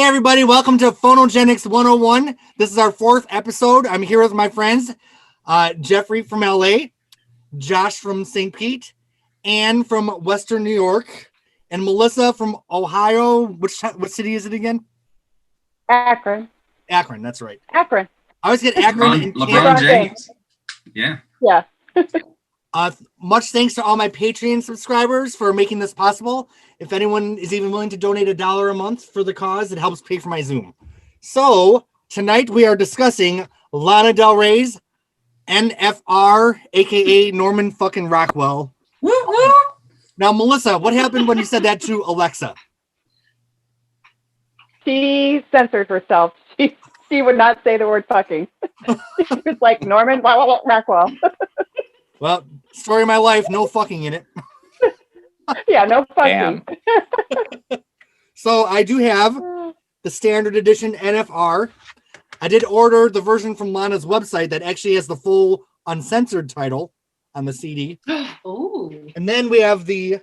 everybody, welcome to Phonogenics 101. This is our 4th episode. I'm here with my friends, Jeffrey from LA, Josh from St. Pete, Ann from Western New York, and Melissa from Ohio. What city is it again? Akron. Akron, that's right. Akron. I always get Akron and LeBron James. Yeah. Yeah. Much thanks to all my Patreon subscribers for making this possible. If anyone is even willing to donate $1 a month for the cause, it helps pay for my Zoom. So tonight we are discussing Lana Del Rey's NFR, aka Norman Fucking Rockwell. Woo woo. Now, Melissa, what happened when you said that to Alexa? She censored herself. She would not say the word fucking. She was like, Norman Rockwell. Well, story of my life, no fucking in it. Yeah, no fucking. So I do have the standard edition NFR. I did order the version from Lana's website that actually has the full uncensored title on the CD. Oh. And then we have the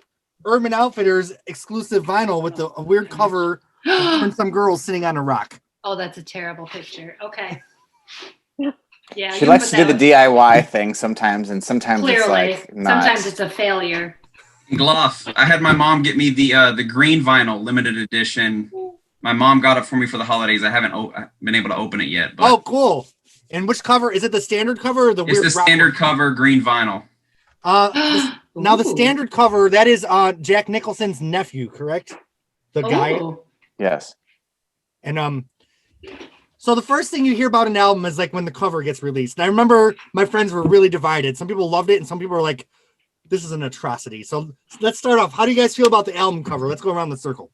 Urban Outfitters exclusive vinyl with a weird cover of some girls sitting on a rock. Oh, that's a terrible picture. Okay. Yeah. She likes to do the DIY thing sometimes, and sometimes clearly, it's like not. sometimes it's a failure. Gloss. I had my mom get me the green vinyl limited edition. My mom got it for me for the holidays. I haven't been able to open it yet. But Oh, cool. And which cover? Is it the standard cover or the it's weird the standard cover green vinyl. Now the standard cover, that is Jack Nicholson's nephew, correct? The guy. Oh. Yes. And so the first thing you hear about an album is like when the cover gets released. And I remember my friends were really divided. Some people loved it and some people were like, this is an atrocity. So let's start off. How do you guys feel about the album cover? Let's go around the circle.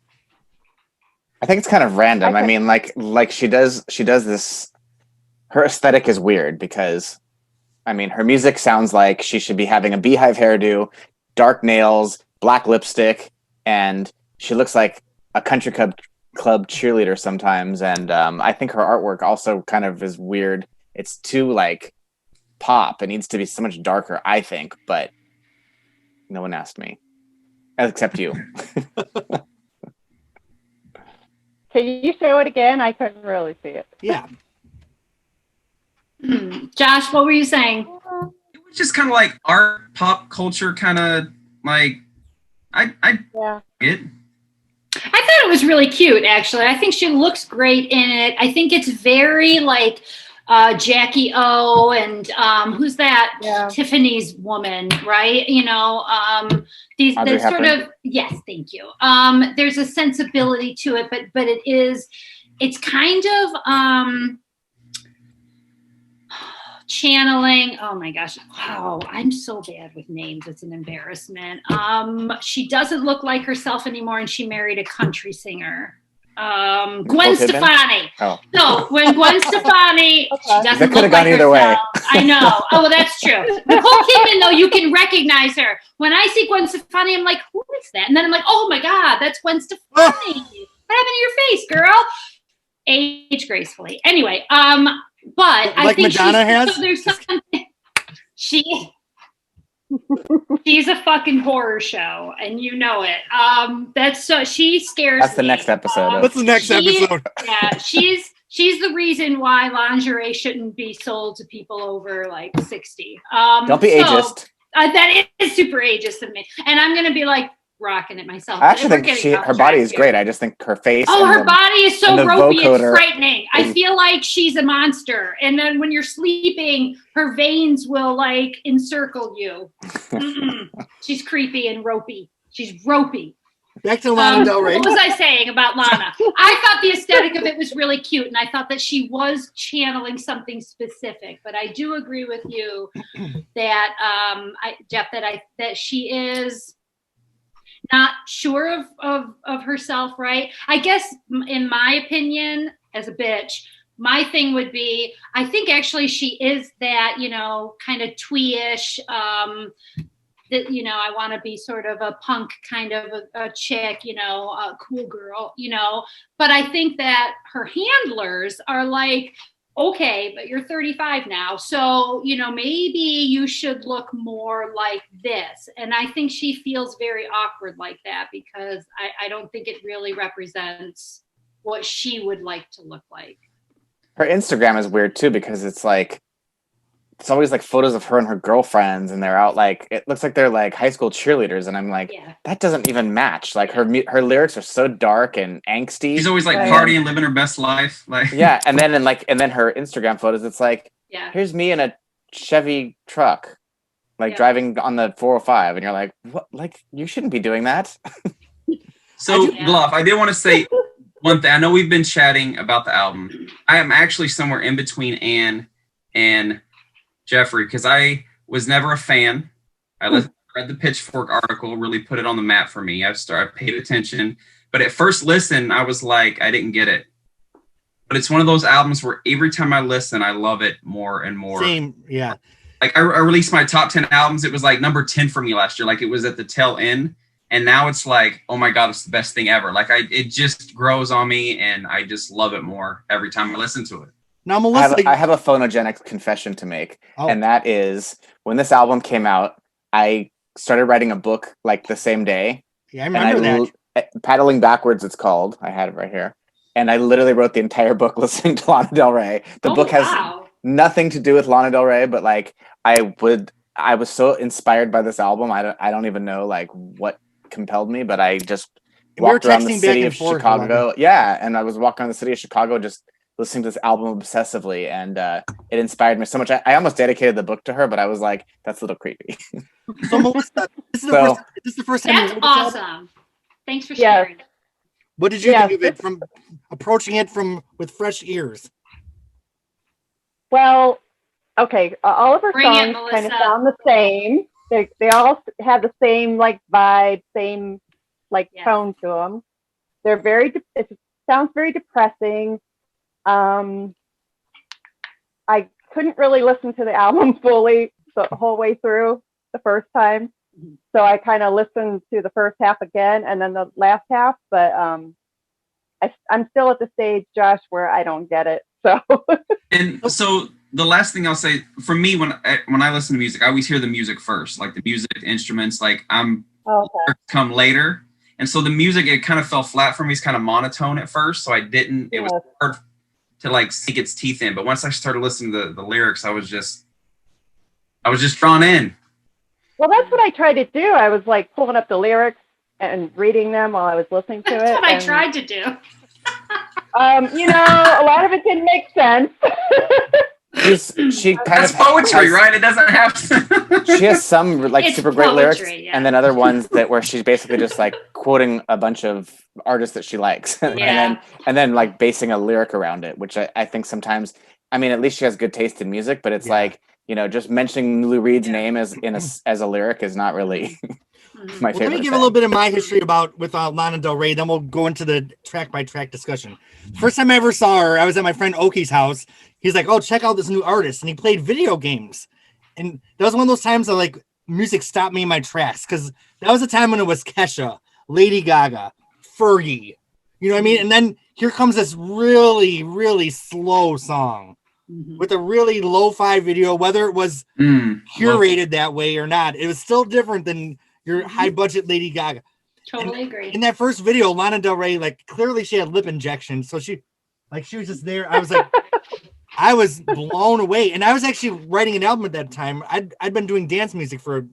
I think it's kind of random. I mean, like she does this. Her aesthetic is weird because, I mean, her music sounds like she should be having a beehive hairdo, dark nails, black lipstick, and she looks like a country club cheerleader sometimes. And I think her artwork also kind of is weird. It's too like pop. It needs to be so much darker, I think, but no one asked me, except you. Can you show it again? I couldn't really see it. Yeah. Josh, what were you saying? It was just kind of like art, pop culture, kind of like I Yeah. it. I thought it was really cute, actually. I think she looks great in it. I think it's very like Jackie O and who's that? Yeah. Tiffany's woman, right? You know, these Audrey the sort Hepburn. of, yes, thank you. There's a sensibility to it, but it's kind of channeling. Oh my gosh. Wow. I'm so bad with names. It's an embarrassment. She doesn't look like herself anymore, and she married a country singer. Gwen Stefani. Oh. So when Gwen Stefani, she doesn't That could look have like gone either way. herself. I know. Oh, well, that's true. Nicole Kidman, though, you can recognize her. When I see Gwen Stefani, I'm like, who is that? And then I'm like, oh my God, that's Gwen Stefani. What happened to your face, girl? Age gracefully. Anyway, but I Like think Madonna has? so there's something. She's a fucking horror show, and you know it. That's so she scares. That's the me. next episode. What's the next episode? Yeah, she's the reason why lingerie shouldn't be sold to people over like 60. Don't be ageist. That is super ageist of me, and I'm gonna be like rocking it myself. I actually think her body is great. I just think her face. Oh, her body is so ropey, it's vocoder frightening. I feel like she's a monster. And then when you're sleeping, her veins will like encircle you. She's creepy and ropey. She's ropey. Back to Lana Del Rey. What was I saying about Lana? I thought the aesthetic of it was really cute, and I thought that she was channeling something specific. But I do agree with you that Jeff, that she is not sure of herself, right? I guess, in my opinion, as a bitch, my thing would be, I think actually she is that, you know, kind of twee-ish, that, you know, I want to be sort of a punk kind of a chick, you know, a cool girl, you know. But I think that her handlers are like, okay, but you're 35 now, so, you know, maybe you should look more like this. And I think she feels very awkward like that because I don't think it really represents what she would like to look like. Her Instagram is weird too because it's like it's always like photos of her and her girlfriends, and they're out like it looks like they're like high school cheerleaders, and I'm like, that doesn't even match. Like her lyrics are so dark and angsty. She's always like partying, living her best life. Like yeah, and then her Instagram photos, it's like, here's me in a Chevy truck, like driving on the 405, and you're like, what? Like you shouldn't be doing that. So Bluff, I did want to say one thing. I know we've been chatting about the album. I am actually somewhere in between Anne and Jeffrey, because I was never a fan. I read the Pitchfork article, really put it on the map for me. I paid attention, but at first listen, I was like, I didn't get it. But it's one of those albums where every time I listen, I love it more and more. Same, yeah. Like I released my top 10 albums. It was like number 10 for me last year. Like it was at the tail end, and now it's like, oh my God, it's the best thing ever. Like it just grows on me, and I just love it more every time I listen to it. Now, Melissa, I have a phonogenic confession to make, and that is when this album came out, I started writing a book like the same day. Yeah, I remember that. Paddling Backwards, it's called. I had it right here. And I literally wrote the entire book listening to Lana Del Rey. The book has nothing to do with Lana Del Rey, but like I was so inspired by this album. I don't even know like what compelled me, but I just walked around the city of Chicago. Yeah, and I was walking around the city of Chicago just listening to this album obsessively, and it inspired me so much. I almost dedicated the book to her, but I was like, that's a little creepy. So Melissa, this is the first time. That's awesome. Thanks for sharing. What did you think of it from approaching it with fresh ears? Well, okay, all of her songs kind of sound the same. They all have the same like vibe, same like tone to them. They're it sounds very depressing. I couldn't really listen to the album fully the whole way through the first time. So I kind of listened to the first half again and then the last half, but I'm still at the stage, Josh, where I don't get it. So and so the last thing I'll say, for me, when I listen to music, I always hear the music first, like the music, instruments, like come later. And so the music, it kind of fell flat for me. It's kind of monotone at first. So it was hard to like sink its teeth in. But once I started listening to the lyrics, I was just drawn in. Well, that's what I tried to do. I was like pulling up the lyrics and reading them while I was listening to it. That's what I tried to do. A lot of it didn't make sense. That's poetry, right? It doesn't have to. She has some like super great lyrics, and then other ones where she's basically just like quoting a bunch of artists that she likes, and then like basing a lyric around it, which I think sometimes, I mean, at least she has good taste in music, but it's like, just mentioning Lou Reed's name as a lyric is not really my favorite. Let me give a little bit of my history with Lana Del Rey, then we'll go into the track by track discussion. First time I ever saw her, I was at my friend Oki's house. He's like, oh, check out this new artist. And he played video games. And that was one of those times that like music stopped me in my tracks, because that was a time when it was Kesha, Lady Gaga, Fergie. You know what I mean? And then here comes this really, really slow song with a really lo-fi video, whether it was curated that way or not. It was still different than your high-budget Lady Gaga. Totally agree. In that first video, Lana Del Rey, like clearly she had lip injection. So she was just there. I was like, I was blown away. And I was actually writing an album at that time. I'd been doing dance music for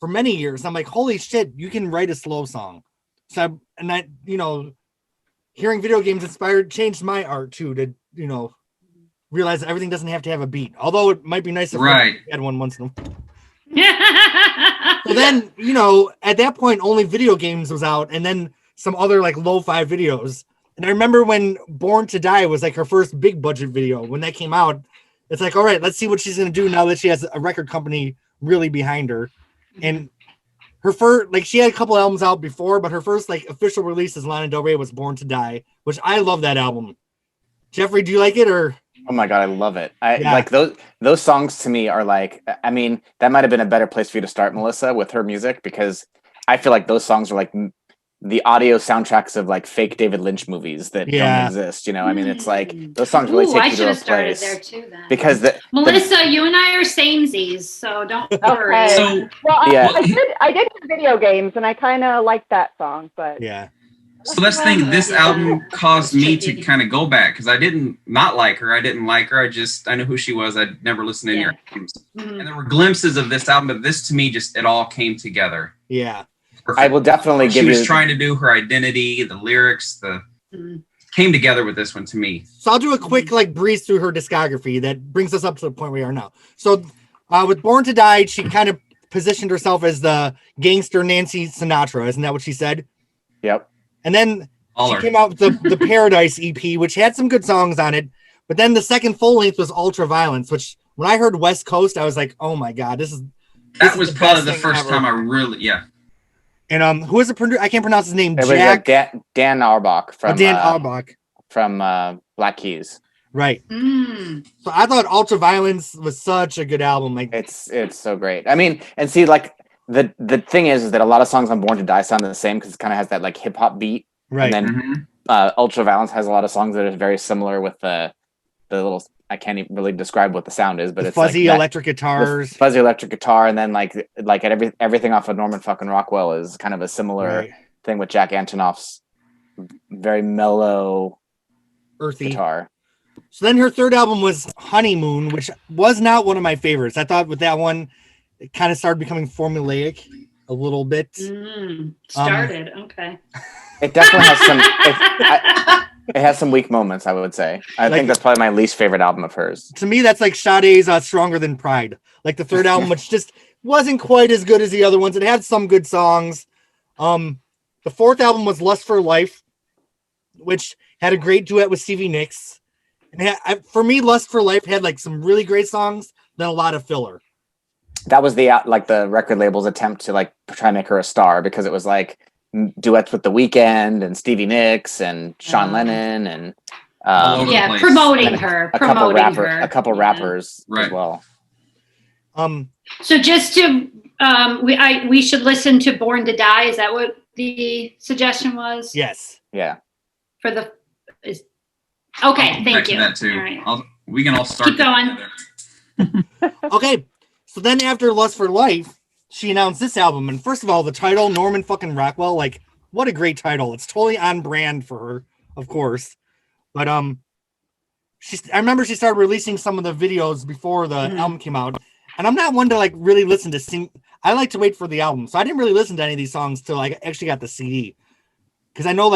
many years. I'm like, holy shit, you can write a slow song. So hearing video games changed my art too, to, realize that everything doesn't have to have a beat. Although it might be nice if we had one once in a while. So then, at that point, only video games was out, and then some other like lo-fi videos. And I remember when Born to Die was like her first big budget video. When that came out, it's like, all right, let's see what she's going to do now that she has a record company really behind her. And her first, like, she had a couple albums out before, but her first like official release as Lana Del Rey was Born to Die, which I love that album. Jeffrey, do you like it or? Oh my God, I love it. Like those songs to me are like, I mean, that might have been a better place for you to start, Melissa, with her music, because I feel like those songs are like the audio soundtracks of like fake David Lynch movies that don't exist. I mean, it's like those songs really take you to a place. There too, then. Because Melissa, you and I are samesies, so don't worry. So, well, I did video games, and I kind of like that song, but So let's think. This album caused me to kind of go back because I didn't not like her. I didn't like her. I knew who she was. I'd never listened to any of her albums. Mm-hmm. And there were glimpses of this album, but this to me just it all came together. Yeah. Perfect. I will definitely give you. She was trying to do her identity, the lyrics, came together with this one to me. So I'll do a quick breeze through her discography that brings us up to the point we are now. So with Born to Die, she kind of positioned herself as the gangster Nancy Sinatra. Isn't that what she said? Yep. And then she came out with the Paradise EP, which had some good songs on it. But then the second full length was Ultraviolence, which when I heard West Coast, I was like, oh my God, that was probably the first time I really, And who is the producer? I can't pronounce his name. It was Dan Auerbach from Dan Auerbach from Black Keys. Right. So I thought Ultraviolence was such a good album. It's so great. I mean, and see, the thing is that a lot of songs on Born to Die sound the same because it kind of has that hip hop beat. Right. And then Ultraviolence has a lot of songs that are very similar with the little. I can't even really describe what the sound is, but it's fuzzy electric guitars, fuzzy electric guitar, and then everything off of Norman fucking Rockwell is kind of a similar thing with Jack Antonoff's very mellow, earthy guitar. So then her third album was Honeymoon, which was not one of my favorites. I thought with that one, it kind of started becoming formulaic a little bit. Started, okay. It definitely has some. It has some weak moments, I would say. I think that's probably my least favorite album of hers. To me, that's like Sade's Stronger Than Pride. Like the third album, which just wasn't quite as good as the other ones. It had some good songs. The fourth album was Lust for Life, which had a great duet with Stevie Nicks. And for me, Lust for Life had some really great songs, then a lot of filler. That was the record label's attempt to try and make her a star because it was duets with The Weeknd and Stevie Nicks and Sean Lennon and promoting her, a couple rappers as well. So just to we should listen to Born to Die. Is that what the suggestion was? Yes. Yeah. Okay. Thank you. That too. All right. We can all start. Keep going. Okay. So then after Lust for Life, she announced this album. And first of all, the title, Norman fucking Rockwell, what a great title. It's totally on brand for her, of course. But I remember she started releasing some of the videos before the album came out. And I'm not one to really listen to sing. I like to wait for the album. So I didn't really listen to any of these songs till I actually got the CD. Because I know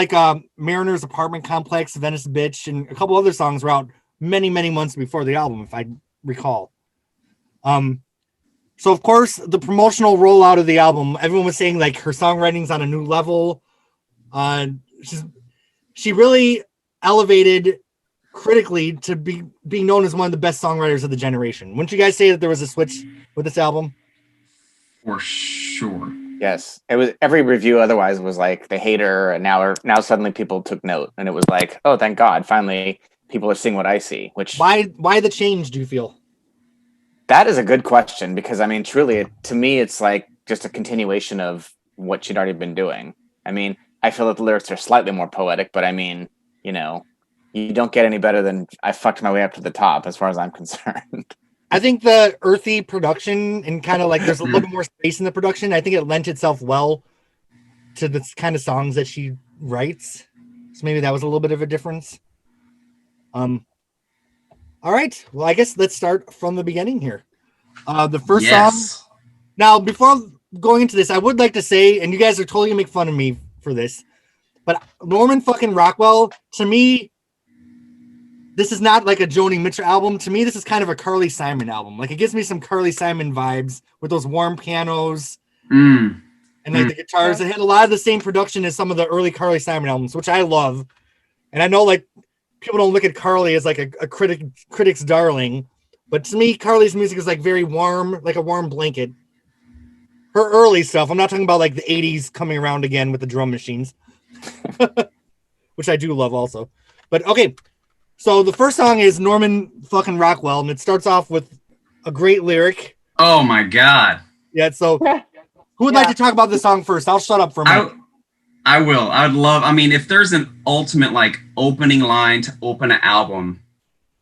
Mariner's Apartment Complex, Venice Bitch, and a couple other songs were out many, many months before the album, if I recall. So of course the promotional rollout of the album, everyone was saying her songwriting's on a new level. She really elevated critically to being known as one of the best songwriters of the generation. Wouldn't you guys say that there was a switch with this album? For sure. Yes, it was. Every review otherwise was they hate her, and now suddenly people took note, and it was oh, thank God, finally people are seeing what I see. Which why the change? Do you feel? That is a good question because truly, to me, it's just a continuation of what she'd already been doing. I feel that the lyrics are slightly more poetic, but you don't get any better than I fucked my way up to the top, as far as I'm concerned. I think the earthy production and kind of there's a little bit more space in the production. I think it lent itself well to the kind of songs that she writes. So maybe that was a little bit of a difference. All right. Well, I guess let's start from the beginning here. The first song. Now, before going into this, I would like to say, and you guys are totally gonna make fun of me for this, but Norman fucking Rockwell, to me, this is not a Joni Mitchell album. To me, this is kind of a Carly Simon album. It gives me some Carly Simon vibes with those warm pianos and the guitars. It had a lot of the same production as some of the early Carly Simon albums, which I love. And I know people don't look at Carly as a critic's darling, but to me, Carly's music is very warm, like a warm blanket. Her early stuff, I'm not talking about the 80s coming around again with the drum machines, which I do love also. But okay. So the first song is Norman fucking Rockwell, and it starts off with a great lyric. Oh my God. Yeah, so who would like to talk about this song first? I'll shut up for a minute. I will. I would love, if there's an ultimate opening line to open an album,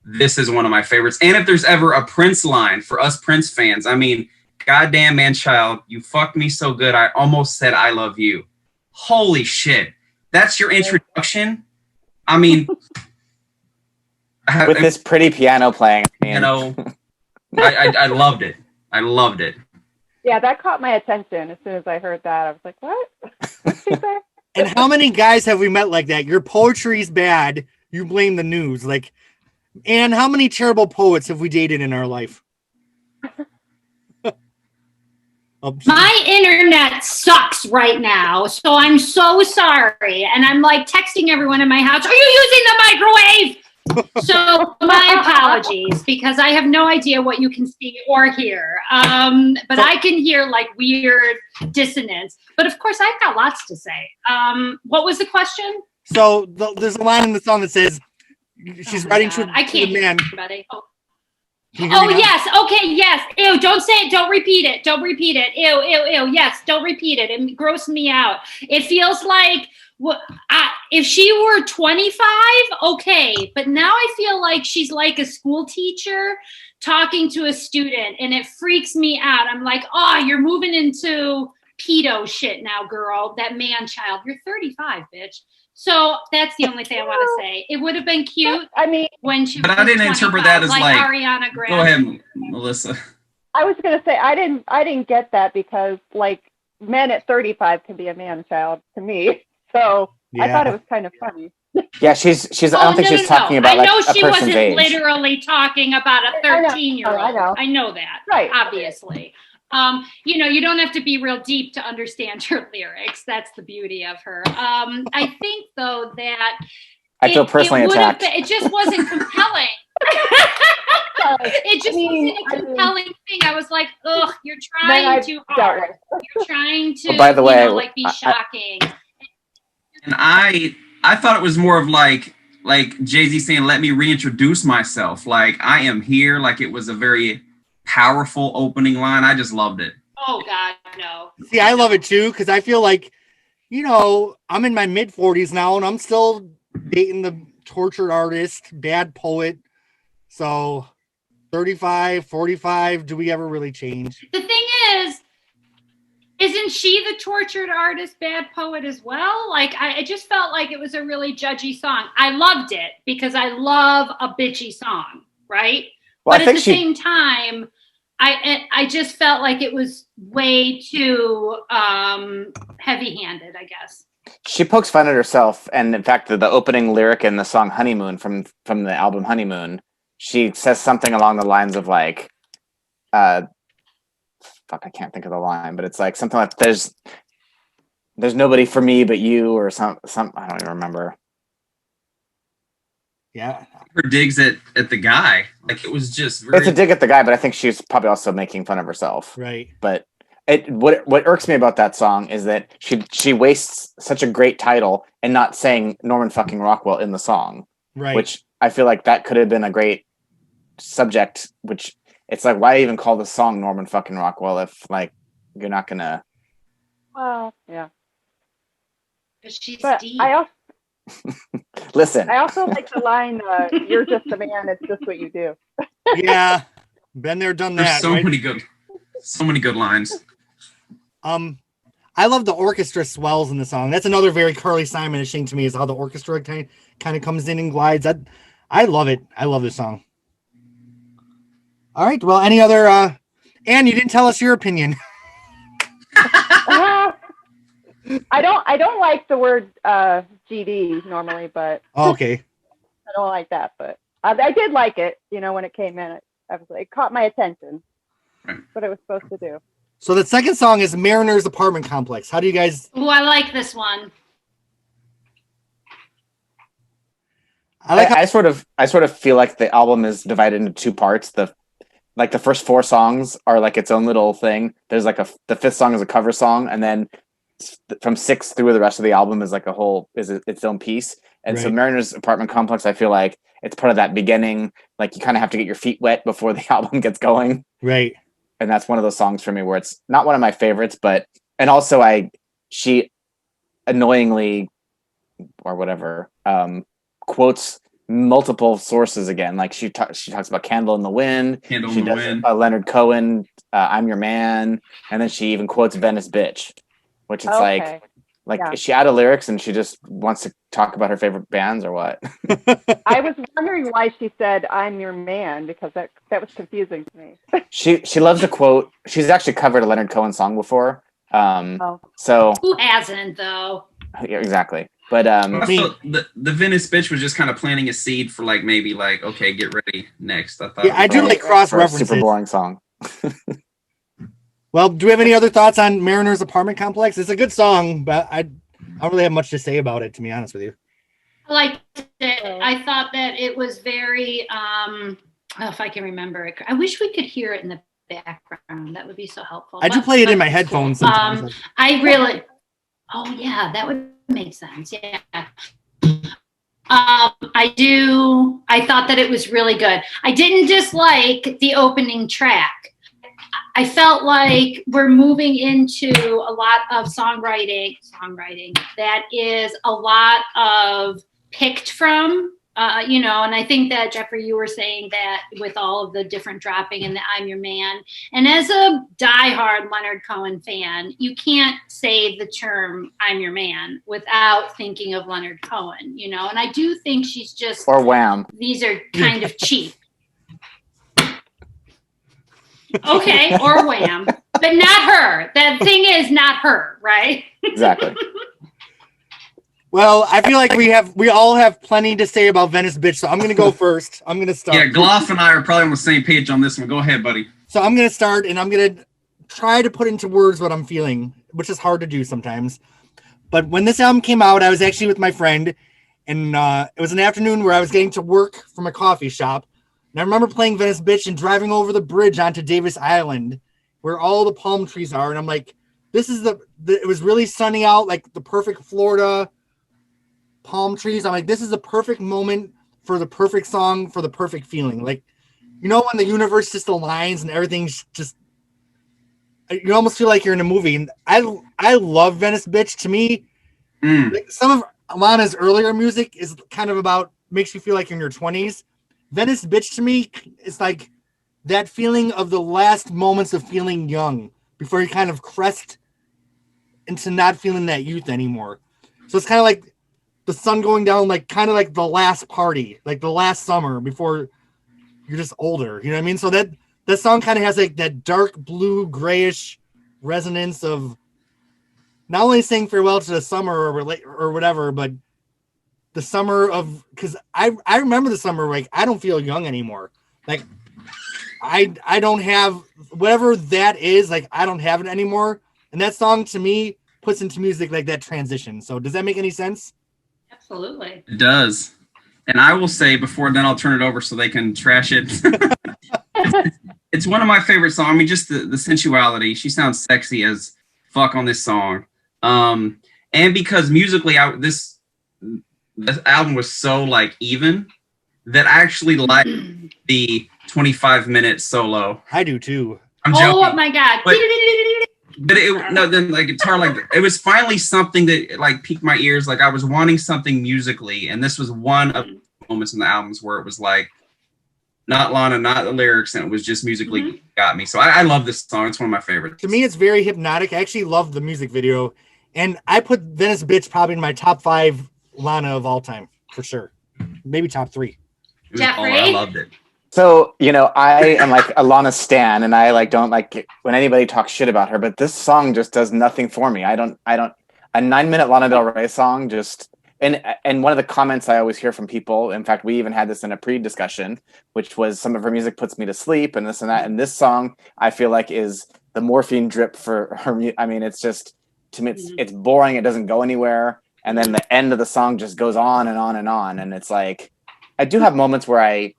this is one of my favorites. And if there's ever a Prince line for us Prince fans, goddamn man child, you fucked me so good, I almost said I love you. Holy shit. that's your introduction. I mean, with this pretty piano playing, you know, I loved it. I loved it. Yeah, that caught my attention. As soon as I heard that, I was like, "What? What's she say?" And how many guys have we met like that? Your poetry's bad. You blame the news. Like, and how many terrible poets have we dated in our life? My internet sucks right now, so I'm so sorry. And I'm like texting everyone in my house, are you using the microwave? So my apologies, because I have no idea what you can see or hear. But I can hear like weird dissonance. But of course, I've got lots to say. What was the question? So there's a line in the song that says, she's writing to I can't a man. hear everybody. Oh yes. Okay. Yes. Ew. Don't say it. Don't repeat it. Don't repeat it. Ew. Ew. Ew. Yes. Don't repeat it. It grossed me out. It feels like if she were 25, okay. But now I feel like she's like a school teacher talking to a student, and it freaks me out. I'm like, oh, you're moving into pedo shit now, girl. That man child. You're 35, bitch. So that's the only thing I want to say. It would have been cute. I mean, when she but was I didn't interpret that as like Ariana Grande. Go ahead, Melissa. I was gonna say I didn't get that because like men at 35 can be a man child to me. So Yeah. I thought it was kind of funny. Yeah, she's. I don't think she's talking about like a person's age. I know she wasn't literally talking about a 13-year-old. I know that. Right. Obviously. You don't have to be real deep to understand her lyrics. That's the beauty of her. I think though that I feel personally attacked. It just wasn't compelling. It just wasn't a compelling thing. I was like, ugh, you're trying too hard. You're trying to, by the way, like be shocking. And I thought it was more of like Jay-Z saying, let me reintroduce myself. Like I am here. Like it was a very powerful opening line. I just loved it. Oh God, no. See, I love it too, because I feel like, I'm in my mid 40s now and I'm still dating the tortured artist, bad poet. So 35, 45, do we ever really change? The thing is, isn't she the tortured artist, bad poet as well? Like, I just felt like it was a really judgy song. I loved it because I love a bitchy song, right? Well, but at the same time, I just felt like it was way too heavy-handed, I guess. She pokes fun at herself, and in fact, the opening lyric in the song "Honeymoon" from the album "Honeymoon," she says something along the lines of like, "Fuck, I can't think of the line, but it's like something like there's nobody for me but you," or some I don't even remember. Yeah. Her digs at the guy, like it was just. It's a dig at the guy, but I think she's probably also making fun of herself. Right. But what irks me about that song is that she wastes such a great title and not saying Norman fucking Rockwell in the song. Right. Which I feel like that could have been a great subject. Which it's like, why even call the song Norman fucking Rockwell if like you're not gonna. Well, yeah. Because she's but deep. Listen. I also like the line, "You're just a man. It's just what you do." Yeah, been there, done that. There's right? so many good lines. I love the orchestra swells in the song. That's another very Carly Simon-ish thing to me, is how the orchestra kind of comes in and glides. I love it. I love this song. All right. Well, any other? Anne, you didn't tell us your opinion. I don't like the word GD normally, but Okay. I don't like that. But I did like it. When it came in, it caught my attention. That's what it was supposed to do. So the second song is Mariner's Apartment Complex. How do you guys? Oh, I like this one. I sort of feel like the album is divided into two parts. The first four songs are like its own little thing. There's like the fifth song is a cover song, and then from 6 through the rest of the album is like its own piece. And so Mariner's Apartment Complex, I feel like it's part of that beginning. Like you kind of have to get your feet wet before the album gets going. Right. And that's one of those songs for me where it's not one of my favorites, and also she annoyingly or whatever quotes multiple sources again. Like she talks about Candle in the Wind. Leonard Cohen, I'm Your Man, and then she even quotes Venice Bitch, which it's like Like, is she out of lyrics and she just wants to talk about her favorite bands or what? I was wondering why she said, "I'm your man," because that was confusing to me. She loves to quote. She's actually covered a Leonard Cohen song before. So who hasn't though? Yeah, exactly. But also, the Venice Bitch was just kind of planting a seed for like maybe like, okay, get ready next. I thought. Yeah, I do like cross references. Super boring song. Well, do we have any other thoughts on Mariner's Apartment Complex? It's a good song, but I don't really have much to say about it, to be honest with you. I liked it. I thought that it was very, if I can remember it. I wish we could hear it in the background. That would be so helpful. I do play it in my headphones sometimes. I really, oh yeah, that would make sense. Yeah. I thought that it was really good. I didn't dislike the opening track. I felt like we're moving into a lot of songwriting that is a lot of picked from, and I think that, Jeffrey, you were saying that with all of the different dropping and the I'm Your Man. And as a diehard Leonard Cohen fan, you can't say the term I'm Your Man without thinking of Leonard Cohen, and I do think she's just... Or Wham. These are kind of cheap. Okay, or Wham, but not her. The thing is, not her, right? Exactly. Well, I feel like we all have plenty to say about Venice Bitch, so I'm going to go first. I'm going to start. Yeah, Gloff and I are probably on the same page on this one. Go ahead, buddy. So I'm going to start, and I'm going to try to put into words what I'm feeling, which is hard to do sometimes. But when this album came out, I was actually with my friend, and it was an afternoon where I was getting to work from a coffee shop. And I remember playing Venice Bitch and driving over the bridge onto Davis Island where all the palm trees are. And I'm like, this is it was really sunny out, like the perfect Florida palm trees. I'm like, this is the perfect moment for the perfect song, for the perfect feeling. Like, when the universe just aligns and everything's just, you almost feel like you're in a movie. And I love Venice Bitch. To me, like some of Lana's earlier music is kind of about, makes you feel like you're in your 20s. Venice Bitch to me is like that feeling of the last moments of feeling young before you kind of crest into not feeling that youth anymore. So it's kind of like the sun going down, like kind of like the last party, like the last summer before you're just older. You know what I mean? So that song kind of has like that dark blue grayish resonance of not only saying farewell to the summer or whatever, but the summer of, because I remember the summer, like I don't feel young anymore. Like I don't have whatever that is, like I don't have it anymore. And that song to me puts into music like that transition. So does that make any sense? Absolutely. It does. And I will say before then I'll turn it over so they can trash it. It's one of my favorite songs. I mean, just the sensuality. She sounds sexy as fuck on this song. And because musically this album was so like even that I actually like the 25-minute solo. I do too. I'm joking. Oh my god. But then like guitar, like it was finally something that like piqued my ears. Like I was wanting something musically, and this was one of the moments in the albums where it was like not Lana, not the lyrics, and it was just musically got me. So I love this song. It's one of my favorites. To me, it's very hypnotic. I actually love the music video, and I put Venice Bitch probably in my top 5 Lana of all time for sure, maybe top 3. Jeffrey? I loved it. So, I am like a Lana stan, and I like don't like it when anybody talks shit about her, but this song just does nothing for me. I don't a 9-minute Lana Del Rey song just, and one of the comments I always hear from people, in fact, we even had this in a pre-discussion, which was some of her music puts me to sleep and this and that. And this song I feel like is the morphine drip for her. I mean, it's just, to me, it's boring. It doesn't go anywhere. And then the end of the song just goes on and on and on. And it's like, I do have moments where I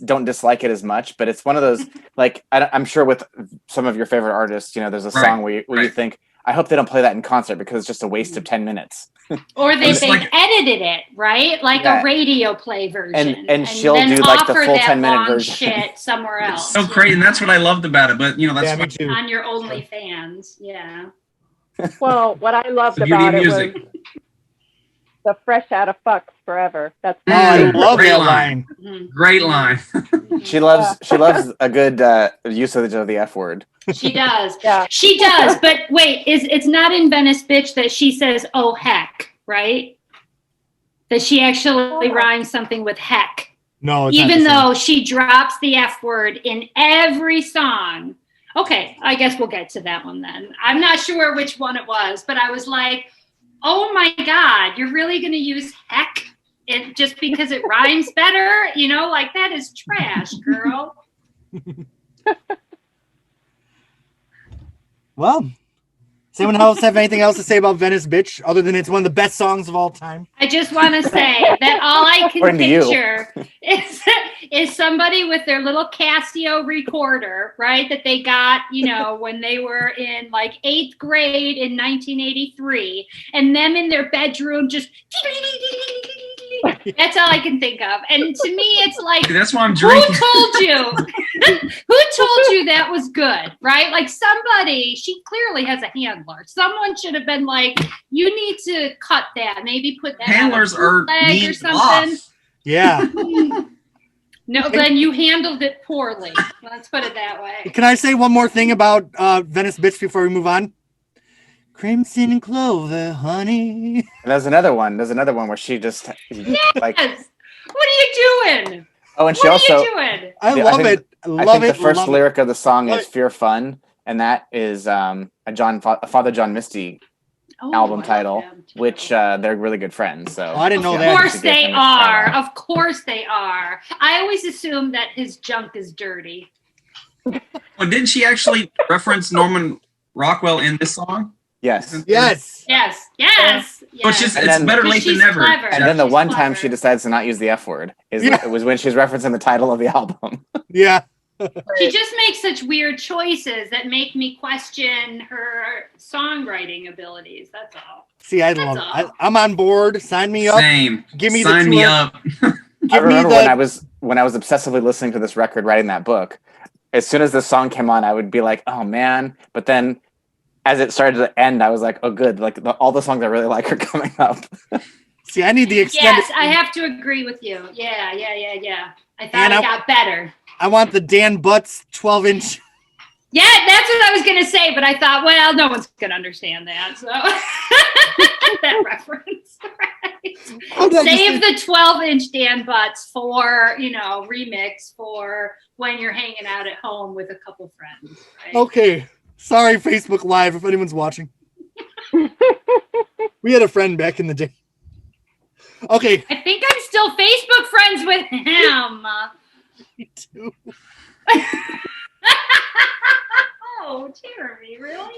don't dislike it as much, but it's one of those, like, I'm sure with some of your favorite artists, there's a song where you think, I hope they don't play that in concert because it's just a waste of 10 minutes. Or they've edited it, right? Like a radio play version. And she'll do like the full 10-minute version. Shit somewhere else. So crazy. And that's what I loved about it. But, that's me too. On your OnlyFans. Yeah. Well, what I loved about it was the fresh out of fucks forever. That's I love that line. Great line. She loves a good usage of the F word. She does. Yeah. She does. But wait, it's not in Venice Bitch that she says, "Oh heck," right? That she actually rhymes something with heck. No, it's even not though she drops the F word in every song. Okay, I guess we'll get to that one then. I'm not sure which one it was, but I was like, oh my God, you're really going to use heck just because it rhymes better? You know, like that is trash, girl. Well, does anyone else have anything else to say about Venice Bitch other than it's one of the best songs of all time? I just want to say that all I can picture is somebody with their little Casio recorder, right? That they got, you know, when they were in like 8th grade in 1983, and them in their bedroom just. That's all I can think of. And to me, it's like, that's why I'm drinking. Who told you? Who told you that was good, right? Like somebody, she clearly has a handler. Someone should have been like, you need to cut that. Maybe put that handlers on a leg or something. Off. Yeah. No, then you handled it poorly. Let's put it that way. Can I say one more thing about Venice Bitch before we move on? Crimson Clover, honey. And there's another one where she just like. Yes. What are you doing? Oh, and she what also. Are you doing? I love it. I think the first lyric of the song is "Fear Fun," and that is a Father John Misty album title, which they're really good friends. So I didn't know that. Of course they are. Of course they are. I always assume that his junk is dirty. Well, didn't she actually reference Norman Rockwell in this song? Yes. Yes. Yes. Yes. Well, it's better late than never. Clever. And then the one time she decides to not use the F word it was when she's referencing the title of the album. Yeah. She just makes such weird choices that make me question her songwriting abilities. That's all. See, I'm on board. Sign me up. Same. Give me Sign me up. I remember when I was obsessively listening to this record, writing that book. As soon as this song came on, I would be like, "Oh man!" But then, as it started to end, I was like, "Oh, good!" Like all the songs I really like are coming up. See, I need the extended. Yes, I have to agree with you. Yeah. I thought it got better. I want the Dan Butts 12-inch. Yeah, that's what I was going to say, but I thought, well, no one's going to understand that. So that reference, right? Save the 12-inch Dan Butts for, remix for when you're hanging out at home with a couple friends. Right? Okay. Sorry, Facebook Live, if anyone's watching. We had a friend back in the day. Okay. I think I'm still Facebook friends with him. Me too. Oh, Jeremy, really?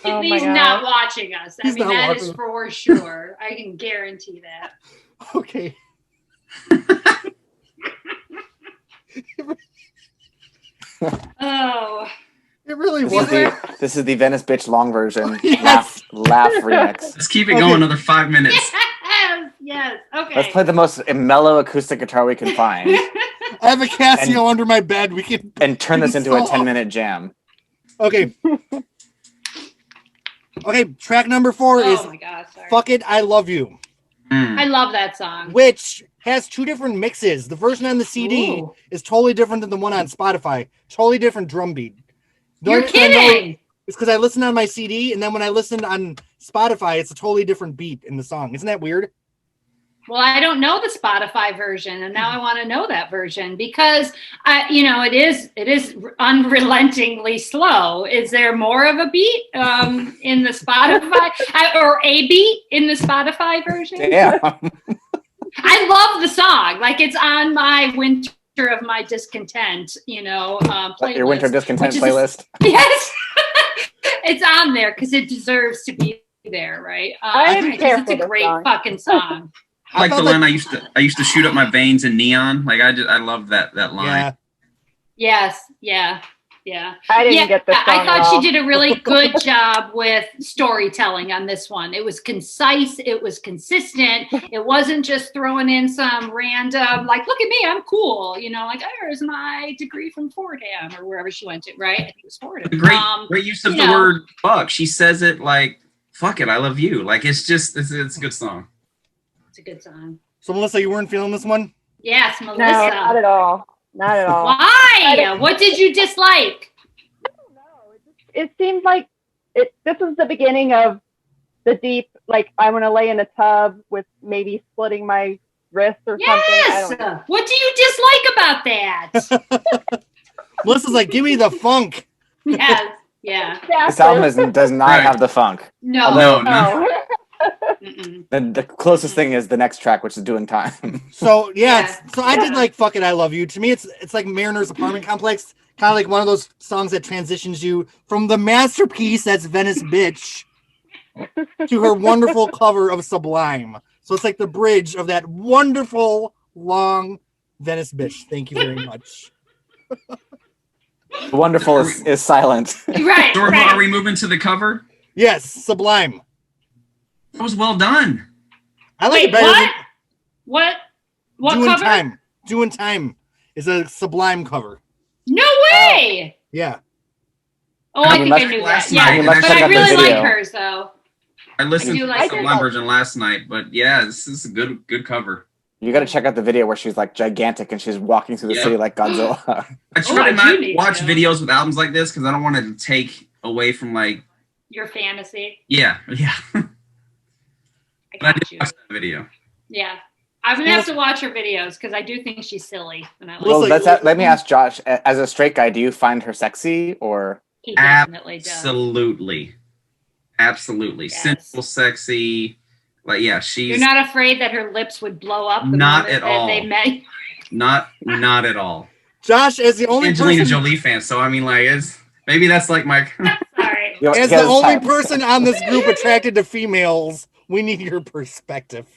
Oh He's not watching us. I mean, that is for sure. I can guarantee that. Okay. Oh. It really was. This is the Venice Bitch long version. Yes. Laugh remix. Let's keep it going another 5 minutes. Yes. Okay. Let's play the most mellow acoustic guitar we can find. I have a Casio under my bed. We can turn this into a 10-minute jam. Okay. Okay, track number 4 is Fuck It, I Love You. I love that song. Which has 2 different mixes. The version on the CD is totally different than the one on Spotify. Totally different drum beat. You're kidding! It's because I listened on my CD, and then when I listened on Spotify, it's a totally different beat in the song. Isn't that weird? Well, I don't know the Spotify version, and now I want to know that version because, it is unrelentingly slow. Is there more of a beat in the Spotify or a beat in the Spotify version? Yeah. I love the song. Like it's on my winter of my discontent, playlist. Your winter discontent playlist? Yes. It's on there because it deserves to be there, right? It's a great fucking song. Like the line I used to shoot up my veins in neon. Like I love that line. Yeah. Yes. Yeah. I didn't get this song I thought at all. she did a really good job with storytelling on this one. It was concise. It was consistent. It wasn't just throwing in some random, like, look at me, I'm cool. Here's my degree from Fordham or wherever she went to, right? I think it was Fordham. Great use of the word fuck. She says it like, fuck it, I love you. Like, it's a good song. It's a good song. So, Melissa, you weren't feeling this one? Yes, Melissa. No, not at all. Not at all. Why? What did you dislike? I don't know. It seemed like this was the beginning of the deep, like I'm gonna lay in a tub with maybe splitting my wrist or something. I don't know. What do you dislike about that? Melissa's like, give me the funk. Yes. Yeah. This album does not have the funk. No. No. The closest thing is the next track, which is Doing Time. So so I did like "Fuck It, I Love You." To me, it's like Mariner's Apartment Complex, kind of like one of those songs that transitions you from the masterpiece that's Venice Bitch to her wonderful cover of Sublime. So it's like the bridge of that wonderful long Venice Bitch. Thank you very much. Wonderful is silent. Right. So are we moving to the cover? Yes, Sublime. That was well done. I like it better. What Doing cover? Time. Doing Time is a Sublime cover. No way. Yeah. Oh, I think I knew that. Last Yeah, night, but I really like hers though. I listened to the like Sublime version last night, but yeah, this is a good cover. You got to check out the video where she's like gigantic and she's walking through the city like Godzilla. I try to not watch videos with albums like this because I don't want to take away from like your fantasy. Yeah. I did watch that video. Yeah. I'm gonna have to watch her videos because I do think she's silly. And I like well, let me ask Josh. As a straight guy, do you find her sexy or? He definitely does. Absolutely. Yes. Simple, sexy. Like she's. You're not afraid that her lips would blow up. Not at all. They met. Not at all. Josh, as the only Angelina Jolie fan, so I mean, like, maybe that's like my. Sorry. As the only person on this group attracted to females, we need your perspective.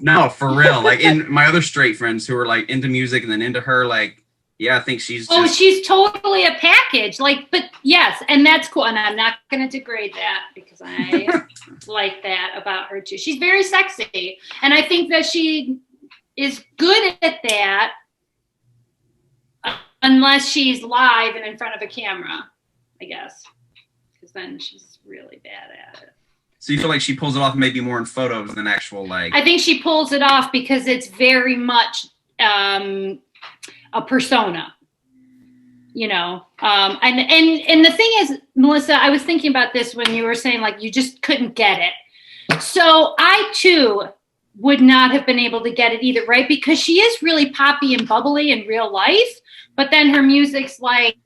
No, for real. Like in my other straight friends who are like into music and then into her, like, I think she's. She's totally a package. Like, but yes, and that's cool. And I'm not going to degrade that because I like that about her too. She's very sexy, and I think that she is good at that, unless she's live and in front of a camera, I guess, because then she's really bad at it. So you feel like she pulls it off maybe more in photos than actual like. I think she pulls it off because it's very much a persona, and the thing is, Melissa, I was thinking about this when you were saying like you just couldn't get it. So I too would not have been able to get it either, right? Because she is really poppy and bubbly in real life. But then her music's like,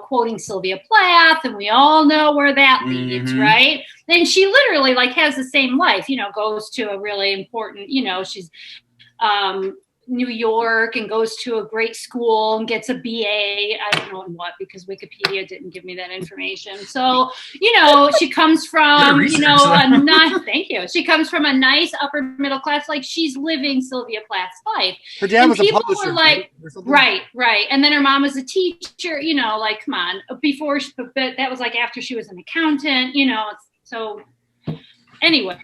quoting Sylvia Plath, and we all know where that leads, right? Then she literally like has the same life, goes to a really important, she's New York and goes to a great school and gets a BA. I don't know in what, because Wikipedia didn't give me that information. So, she comes from, thank you. She comes from a nice upper middle class, like she's living Sylvia Plath's life. Her dad was a publisher. Like, right. And then her mom was a teacher, like, come on. But that was like after she was an accountant, so anyway.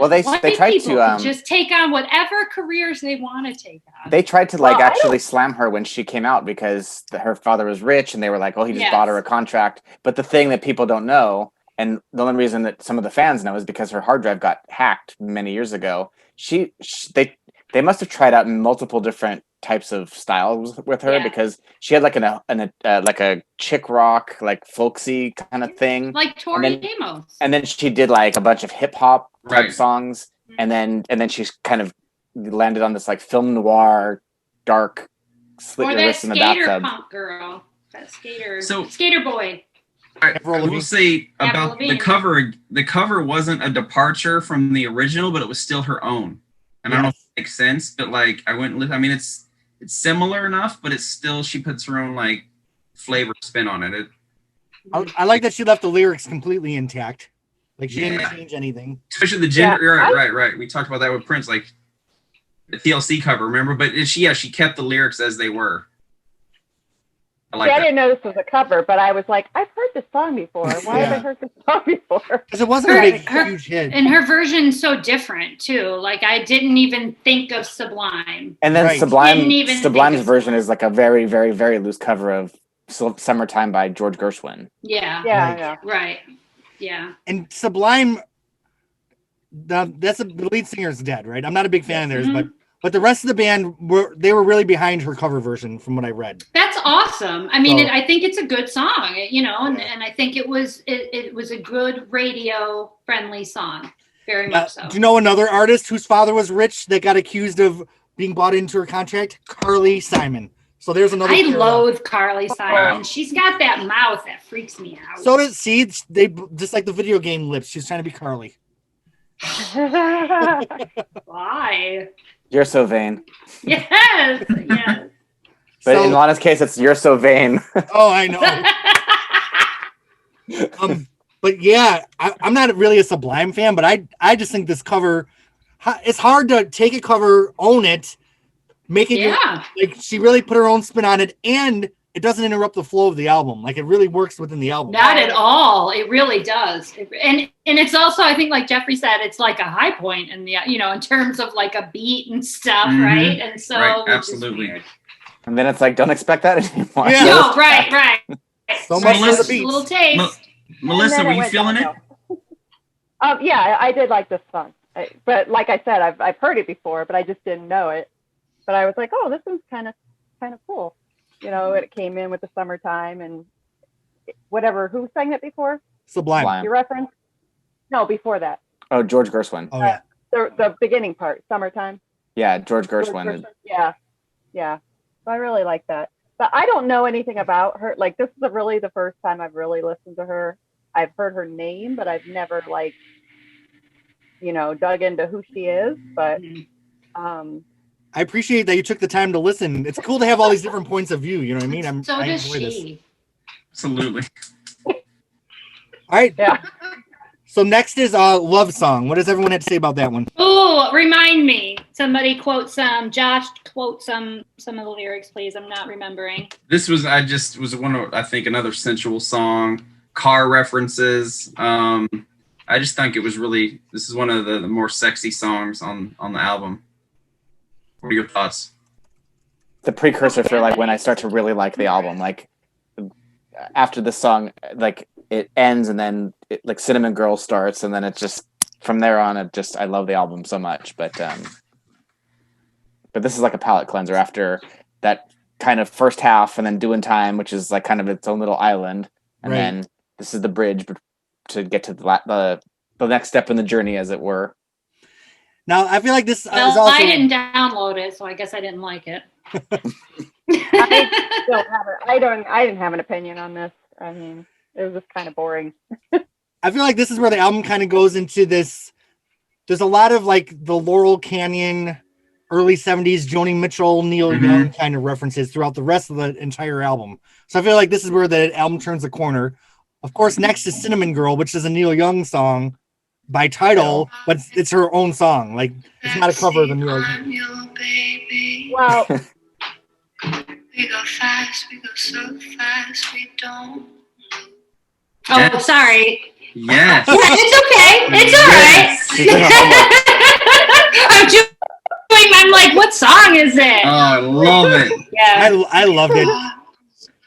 Well, they tried to just take on whatever careers they want to take on. They tried to actually slam her when she came out because her father was rich, and they were like, "Oh, he just bought her a contract." But the thing that people don't know, and the only reason that some of the fans know, is because her hard drive got hacked many years ago. They must have tried out multiple different types of styles with her because she had like a chick rock, like folksy kind of thing, like Tori Amos. And then she did like a bunch of hip hop type songs, and then she's kind of landed on this like film noir, dark, slit your wrists in the bathtub. Punk girl, that skater boy. I will say about the cover. The cover wasn't a departure from the original, but it was still her own. And I don't know if it makes sense, but like I mean, it's similar enough, but it's still, she puts her own like flavor spin on it. I like that she left the lyrics completely intact. Like she didn't change anything. Especially the gender. Right. We talked about that with Prince, like the TLC cover, remember? But she kept the lyrics as they were. I didn't know this was a cover, but I was like, I've heard this song before. Why have I heard this song before? Because it wasn't a big, huge hit. And her version's so different, too. Like, I didn't even think of Sublime. And then Sublime's version is like a very, very, very loose cover of Summertime by George Gershwin. Yeah. Right. Yeah. And Sublime, the lead singer is dead, right? I'm not a big fan of theirs, but But the rest of the band were really behind her cover version, from what I read. That's awesome. I mean, So- I think it's a good song, and I think it was a good radio friendly song, very much so. Do you know another artist whose father was rich that got accused of being bought into her contract? Carly Simon. So there's another. I loathe Carly Simon. Wow. She's got that mouth that freaks me out. So does Seeds. They just like the video game lips. She's trying to be Carly. Why? You're so vain. Yes, yes. But So- in Lana's case, it's you're so vain. Oh, I know. But yeah, I'm not really a Sublime fan, but I just think this cover, it's hard to take a cover, own it, make it Yeah. like she really put her own spin on it, and it doesn't interrupt the flow of the album. Like it really works within the album. Not at all. It really does. And it's also, I think, like Jeffrey said, it's like a high point in the, in terms of like a beat and stuff, Mhm. right? And so, Right, which is absolutely. weird. And then it's like, don't expect that anymore. Yeah. No, right. So much for the Just a beats. little taste. Melissa, And then were it you went feeling it? downhill. Yeah, I did like this song, but like I said, I've heard it before, but I just didn't know it. But I was like, oh, this one's kind of cool. It came in with the summertime and whatever. Who sang it before? Sublime. Sublime. You reference? No, before that. Oh, George Gershwin. Oh yeah. The beginning part, summertime. Yeah, George Gershwin. Yeah. So I really like that. But I don't know anything about her. Like this is really the first time I've really listened to her. I've heard her name, but I've never dug into who she is. But I appreciate that you took the time to listen. It's cool to have all these different points of view. You know what I mean? So I does enjoy this. she. Absolutely. All right. yeah. So next is Love Song. What does everyone have to say about that one? Oh, remind me. Somebody quote some. Josh, quote some of the lyrics, please. I'm not remembering. This was I think another sensual song, car references. I just think it was this is one of the more sexy songs on the album. What are your thoughts? The precursor for like when I start to really like the album. Like after the song, like it ends and then like Cinnamon Girl starts and then it just from there on I love the album so much. But this is like a palate cleanser after that kind of first half and then Doing Time, which is like kind of its own little island, and Right. then this is the bridge to get to the next step in the journey, as it were. Now I feel like this is Well, also. I didn't download it, so I guess I didn't like it. I didn't have an opinion on this. I mean, it was just kind of boring. I feel like this is where the album kind of goes into this. There's a lot of like the Laurel Canyon, early 70s Joni Mitchell, Neil Young kind of references throughout the rest of the entire album. So I feel like this is where the album turns the corner. Of course, next is Cinnamon Girl, which is a Neil Young song by title, but it's her own song. Like it's not a cover of the Neil Young. Well, We go fast, we go so fast, we don't. Oh, Yes. sorry. Yes. Yeah, it's okay. It's all She's doing homework. right. I'm like, what song is it? Oh, I love it. Yeah, I loved it.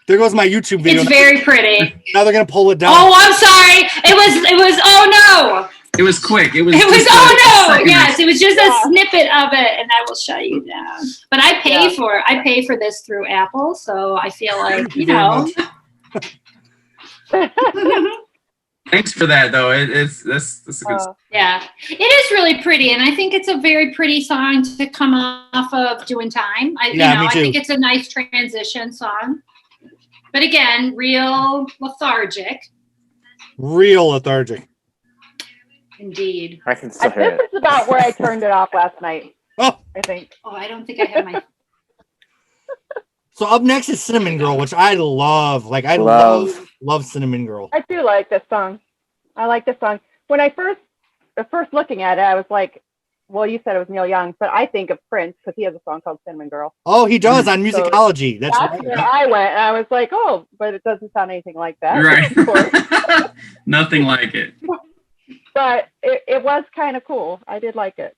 There goes my YouTube video. it's very pretty. Now they're gonna pull it down. Oh, I'm sorry. It was. Oh no. It was quick. It was. It was. just Oh a no. second. Yes, it was just a Yeah. snippet of it, and I will shut you down. But I pay Yeah. I pay for this through Apple, so I feel like Thank you very much. Thanks for that, though. That's a good. Yeah, it is really pretty, and I think it's a very pretty song to come off of Doing Time. Me I too. think it's a nice transition song. But again, real lethargic, Real lethargic. indeed. I can still hear this it. is about where I turned it off last night. Oh, I think. Oh, I don't think I have my. so up next is Cinnamon Girl, which I love. Like I Love. love Cinnamon Girl. I do like this song. I like this song. When I first looking at it, I was like, well, you said it was Neil Young, but I think of Prince because he has a song called Cinnamon Girl. Oh, he does on Musicology. That's That's right. where I went. And I was like, oh, but it doesn't sound anything like that. Of course. Right. Nothing like it. But it was kind of cool. I did like it.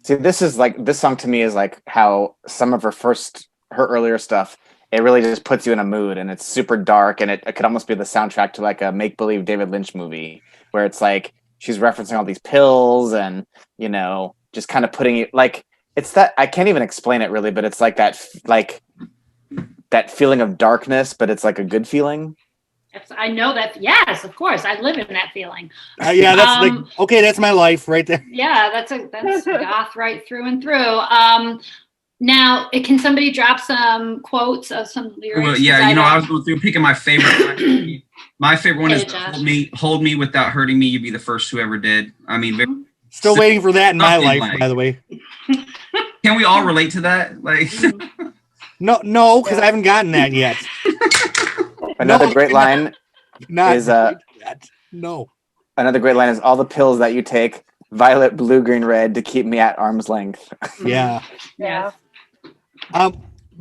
See, this song to me is like how some of her earlier stuff, it really just puts you in a mood and it's super dark and it could almost be the soundtrack to like a make-believe David Lynch movie where it's like she's referencing all these pills and, just kind of putting it like It's that I can't even explain it really, but it's like that feeling of darkness, but it's like a good feeling. I know that. Yes, of course. I live in that feeling. Yeah, that's okay. That's my life right there. Yeah, that's goth right through and through. Now, can somebody drop some quotes of some lyrics? Well, yeah, I was going through picking my favorite. My favorite one is "Hold me without hurting me. You'd be the first who ever did." I mean, still waiting for that in my life, by the way. Can we all relate to that? Like, no, because I haven't gotten that yet. Another great line is no. Another great line is all the pills that you take, violet, blue, green, red, to keep me at arm's length. Yeah.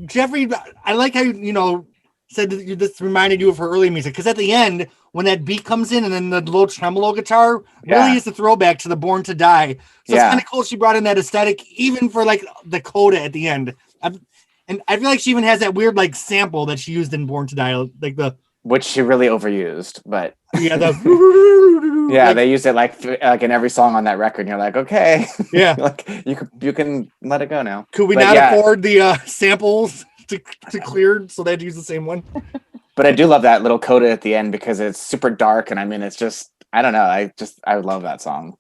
Jeffrey, I like how you said that this reminded you of her early music, because at the end when that beat comes in and then the little tremolo guitar really is a throwback to the Born to Die. So it's kind of cool she brought in that aesthetic even for like the coda at the end. And I feel like she even has that weird like sample that she used in Born to Die, like which she really overused, but yeah, they used it like in every song on that record. And you're like, okay, yeah, like you can let it go now. Could we not afford the samples to clear, so they had to use the same one? But I do love that little coda at the end because it's super dark, and I mean, it's just I don't know, I love that song.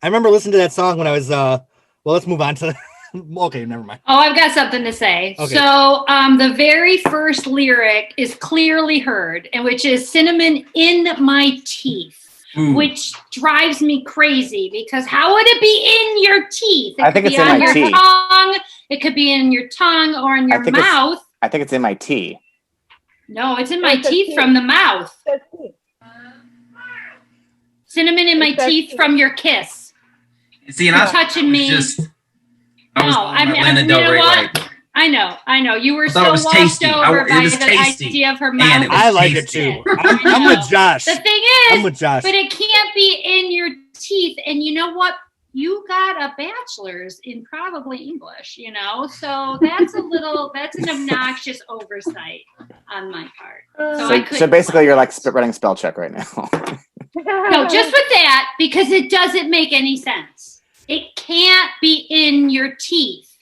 I remember listening to that song when I was well. Let's move on to. Okay, never mind. Oh, I've got something to say. Okay. So the very first lyric is clearly heard, and which is cinnamon in my teeth, which drives me crazy because how would it be in your teeth? I think it's in my teeth. Tongue. It could be in your tongue or in your mouth. I think it's in my tea. No, it's in my teeth from the mouth. Cinnamon in my teeth from your kiss. See, and I'm touching me. Lana Del Rey. What? I know. You were so washed over by the idea of her mouth. I like it too. I'm with Josh. The thing is, but it can't be in your teeth. And you know what? You got a bachelor's in probably English, so that's that's an obnoxious oversight on my part. So basically you're like running spell check right now. No, just with that, because it doesn't make any sense. It can't be in your teeth.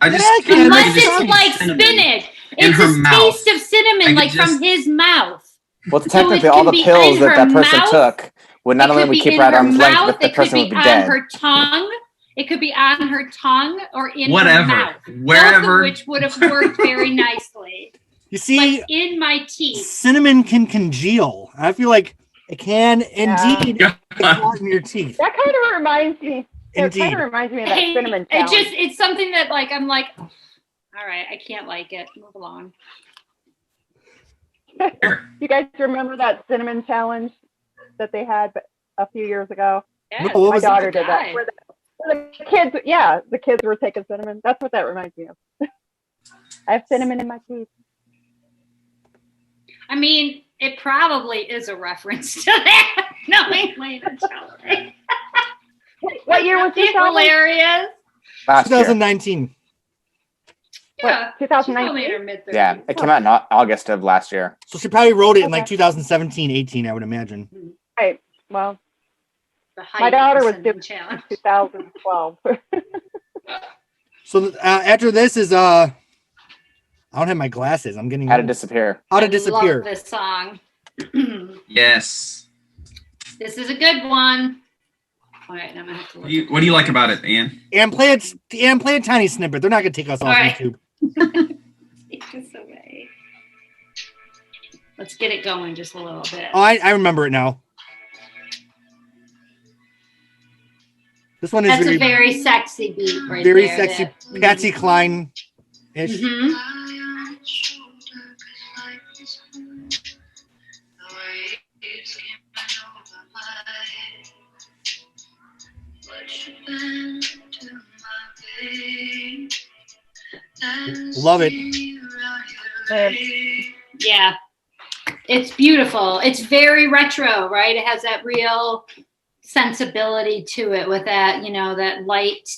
Unless it's like spinach. It's a taste of cinnamon, from his mouth. Well, technically, all the pills that person took would not only keep her at arm's length, but the person would be dead. Her tongue. It could be on her tongue or in her mouth. Wherever. Both of which would have worked very nicely. You see, in my teeth. Cinnamon can congeal. I feel like it can indeed get in your teeth. That kind of reminds me. It kind of reminds me of that cinnamon challenge. It's something that I'm like, all right, I can't like it. Move along. You guys remember that cinnamon challenge that they had a few years ago? Yeah, my daughter did that. Where the kids, the kids were taking cinnamon. That's what that reminds me of. I have cinnamon in my teeth. I mean, it probably is a reference to that. Knowing Lana Del Rey. What year was this? Hilarious. 2019. Yeah, 2019. Yeah, it came out in August of last year. So she probably wrote it in 2017, 18, I would imagine. Right. Well, my daughter was doing 2012. So after this is I don't have my glasses. I'm getting How to Disappear. How to Disappear. Love this song. Yes. This is a good one. All right, I'm gonna have to look. What do you like about it, Ann? And play a tiny snippet. They're not gonna take us off YouTube. Take this away. Let's get it going just a little bit. Oh, I remember it now. This one is a very sexy beat, right very there. Very sexy, Patsy Cline-ish. Mm-hmm. Love it. Yeah. It's beautiful. It's very retro, right? It has that real sensibility to it with that, that light.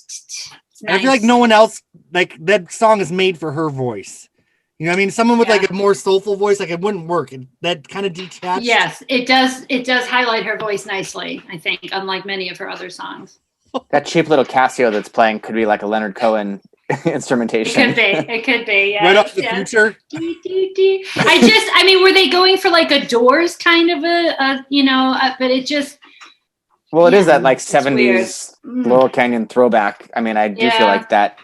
Nice. I feel like no one else, that song is made for her voice. You know what I mean? Someone with a more soulful voice, it wouldn't work. That kind of detached. Yes, it does. It does highlight her voice nicely, I think, unlike many of her other songs. That cheap little Casio that's playing could be like a Leonard Cohen instrumentation. It could be. Yeah. Right off the future. I mean, were they going for like a Doors kind of but it just. Well, it is that like it's 70s Laurel Canyon throwback. I mean, I do feel like that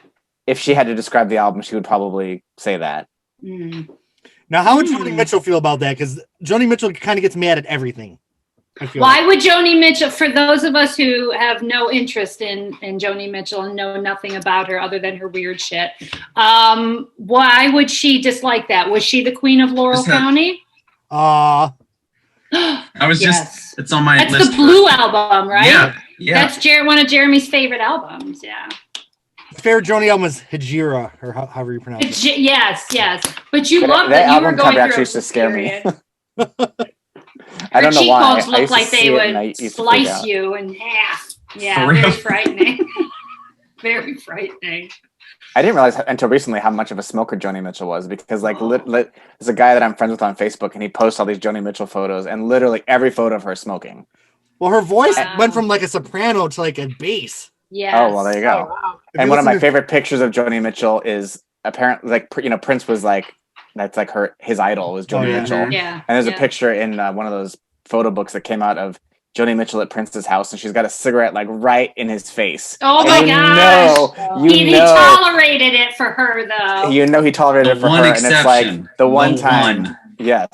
if she had to describe the album, she would probably say that. Now, how would Joni Mitchell feel about that? Because Joni Mitchell kind of gets mad at everything. Why would Joni Mitchell, for those of us who have no interest in Joni Mitchell and know nothing about her other than her weird shit, why would she dislike that? Was she the queen of Laurel County? I was just, it's on my list. That's the Blue album, right? Yeah. That's one of Jeremy's favorite albums, yeah. Favorite Joni album was Hejira, or however you pronounce it. Yes. But you loved that. You were going through actually used to scare me. I don't know why. Her cheekbones looked like they would slice you in half. Yeah, very frightening. Very frightening. I didn't realize until recently how much of a smoker Joni Mitchell was, because there's a guy that I'm friends with on Facebook, and he posts all these Joni Mitchell photos, and literally every photo of her smoking. Well, her voice went from like a soprano to like a bass. Yeah. Oh, well, there you go. Oh, wow. And one of my favorite pictures of Joni Mitchell is apparently like, Prince was like, that's like his idol was Joni Mitchell. Yeah. And there's a picture in one of those photo books that came out of Joni Mitchell at Prince's house, and she's got a cigarette like right in his face. Oh my gosh! He tolerated it for her, though. He tolerated it for her, and it's like the one time. Yes.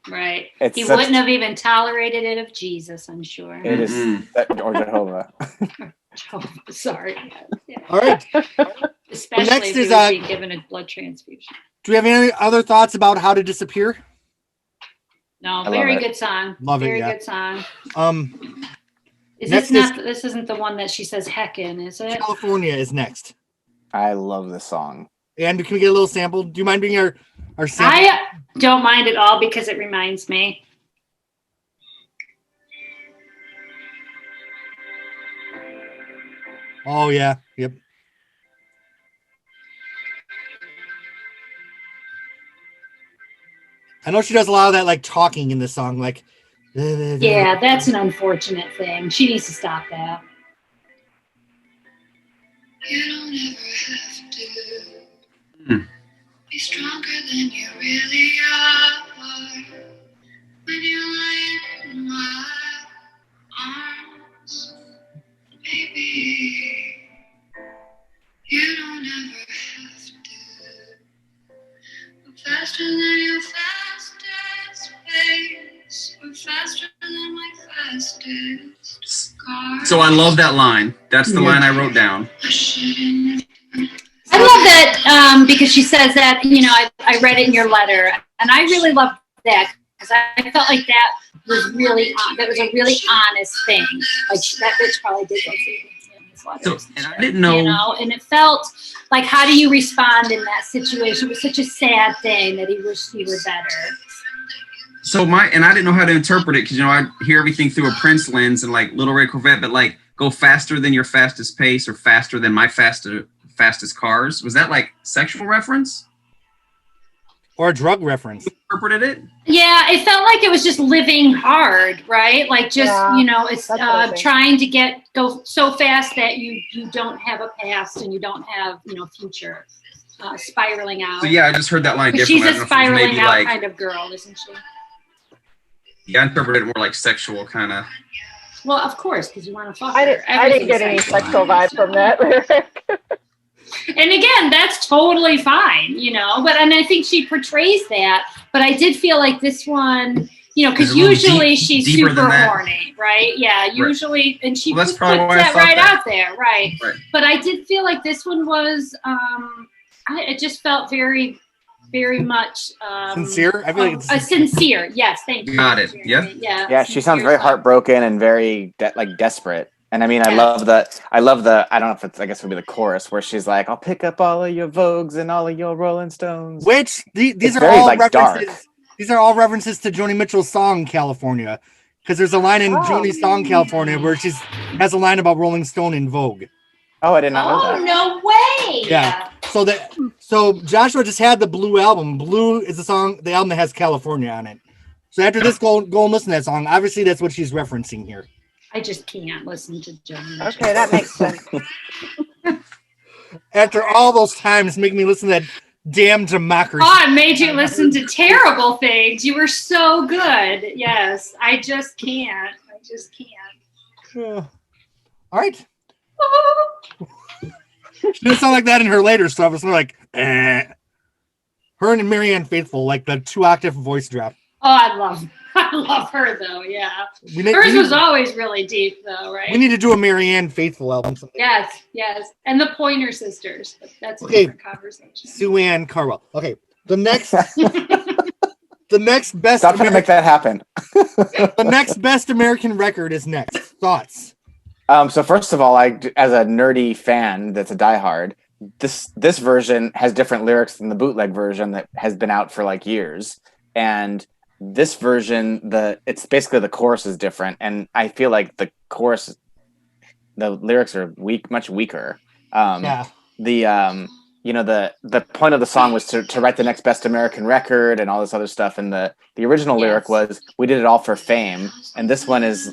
Right. He wouldn't have even tolerated it of Jesus, I'm sure. It is, or Jehovah. Sorry. Yeah. All right. Especially next if is he was being given a blood transfusion. Do we have any other thoughts about How to Disappear? No, very good song. Very good song. This isn't the one that she says heck in, is it? California is next. I love this song. And can we get a little sample? Do you mind being our sample? I don't mind at all because it reminds me. Oh yeah. Yep. I know she does a lot of that like talking in the song, like yeah, that's an unfortunate thing. She needs to stop that. You don't ever have to be stronger than you really are. When you lie in my arms, baby, you don't ever have to go faster than your fastest pace, or faster than my fastest car. So I love that line. That's the line I wrote down. I love that because she says that, I read it in your letter, and I really loved that because I felt like that was a really honest thing. Like that bitch probably did go through his letters. So, and I didn't know. And it felt like, how do you respond in that situation? It was such a sad thing that he wished he were better. So I didn't know how to interpret it because I hear everything through a Prince lens and like Little Red Corvette, but like go faster than your fastest pace or faster than my fastest cars. Was that like sexual reference or a drug reference? Interpreted it? Yeah, it felt like it was just living hard, right? Like just it's trying to go so fast that you don't have a past and you don't have future. Spiraling out. So yeah, I just heard that line differently. She's a spiraling out kind of girl, isn't she? Yeah, I interpreted it more like sexual kind of. Well, of course, because you want to fuck I her. didn't get any sexual vibe from that lyric. And again, that's totally fine, and I think she portrays that. But I did feel like this one, because usually she's super horny, right? Yeah, usually, and she puts that right out there, right? But I did feel like this one was, it just felt very, very much sincere. I feel like it's sincere. Yes, thank you. Got it. Yep. Yeah, she sounds very heartbroken and very desperate. And I mean, I love the. I don't know if it's. I guess it would be the chorus where she's like, "I'll pick up all of your Vogues and all of your Rolling Stones." Which these are all references. Dark. These are all references to Joni Mitchell's song "California," because there's a line in Joni's song "California" where she has a line about Rolling Stone in Vogue. Oh, I did not know that. Oh, no way! Yeah. So Joshua just had the Blue album. Blue is the album that has California on it. So after this, go and listen to that song. Obviously, that's what she's referencing here. I just can't listen to Joni. Okay, that makes sense. After all those times making me listen to that damn democracy. Oh, it made you listen to terrible things. You were so good. Yes, I just can't. All right. She didn't sound like that in her later stuff. It's like, eh. Her and Marianne Faithfull, like the 2-octave voice drop. Oh, I love her though. Yeah, hers was always really deep though, right? We need to do a Marianne Faithfull album someday. Yes, and the Pointer Sisters. But that's a different conversation. Sue Ann Carwell. Okay, the next best. Stop trying to make that happen. The next best American record is next. Thoughts? So first of all, as a nerdy fan that's a diehard, this version has different lyrics than the bootleg version that has been out for like years. And this version, it's basically the chorus is different, and I feel like the lyrics are much weaker. The point of the song was to write the next best American record and all this other stuff, and the original lyric was "We did it all for fame," and this one is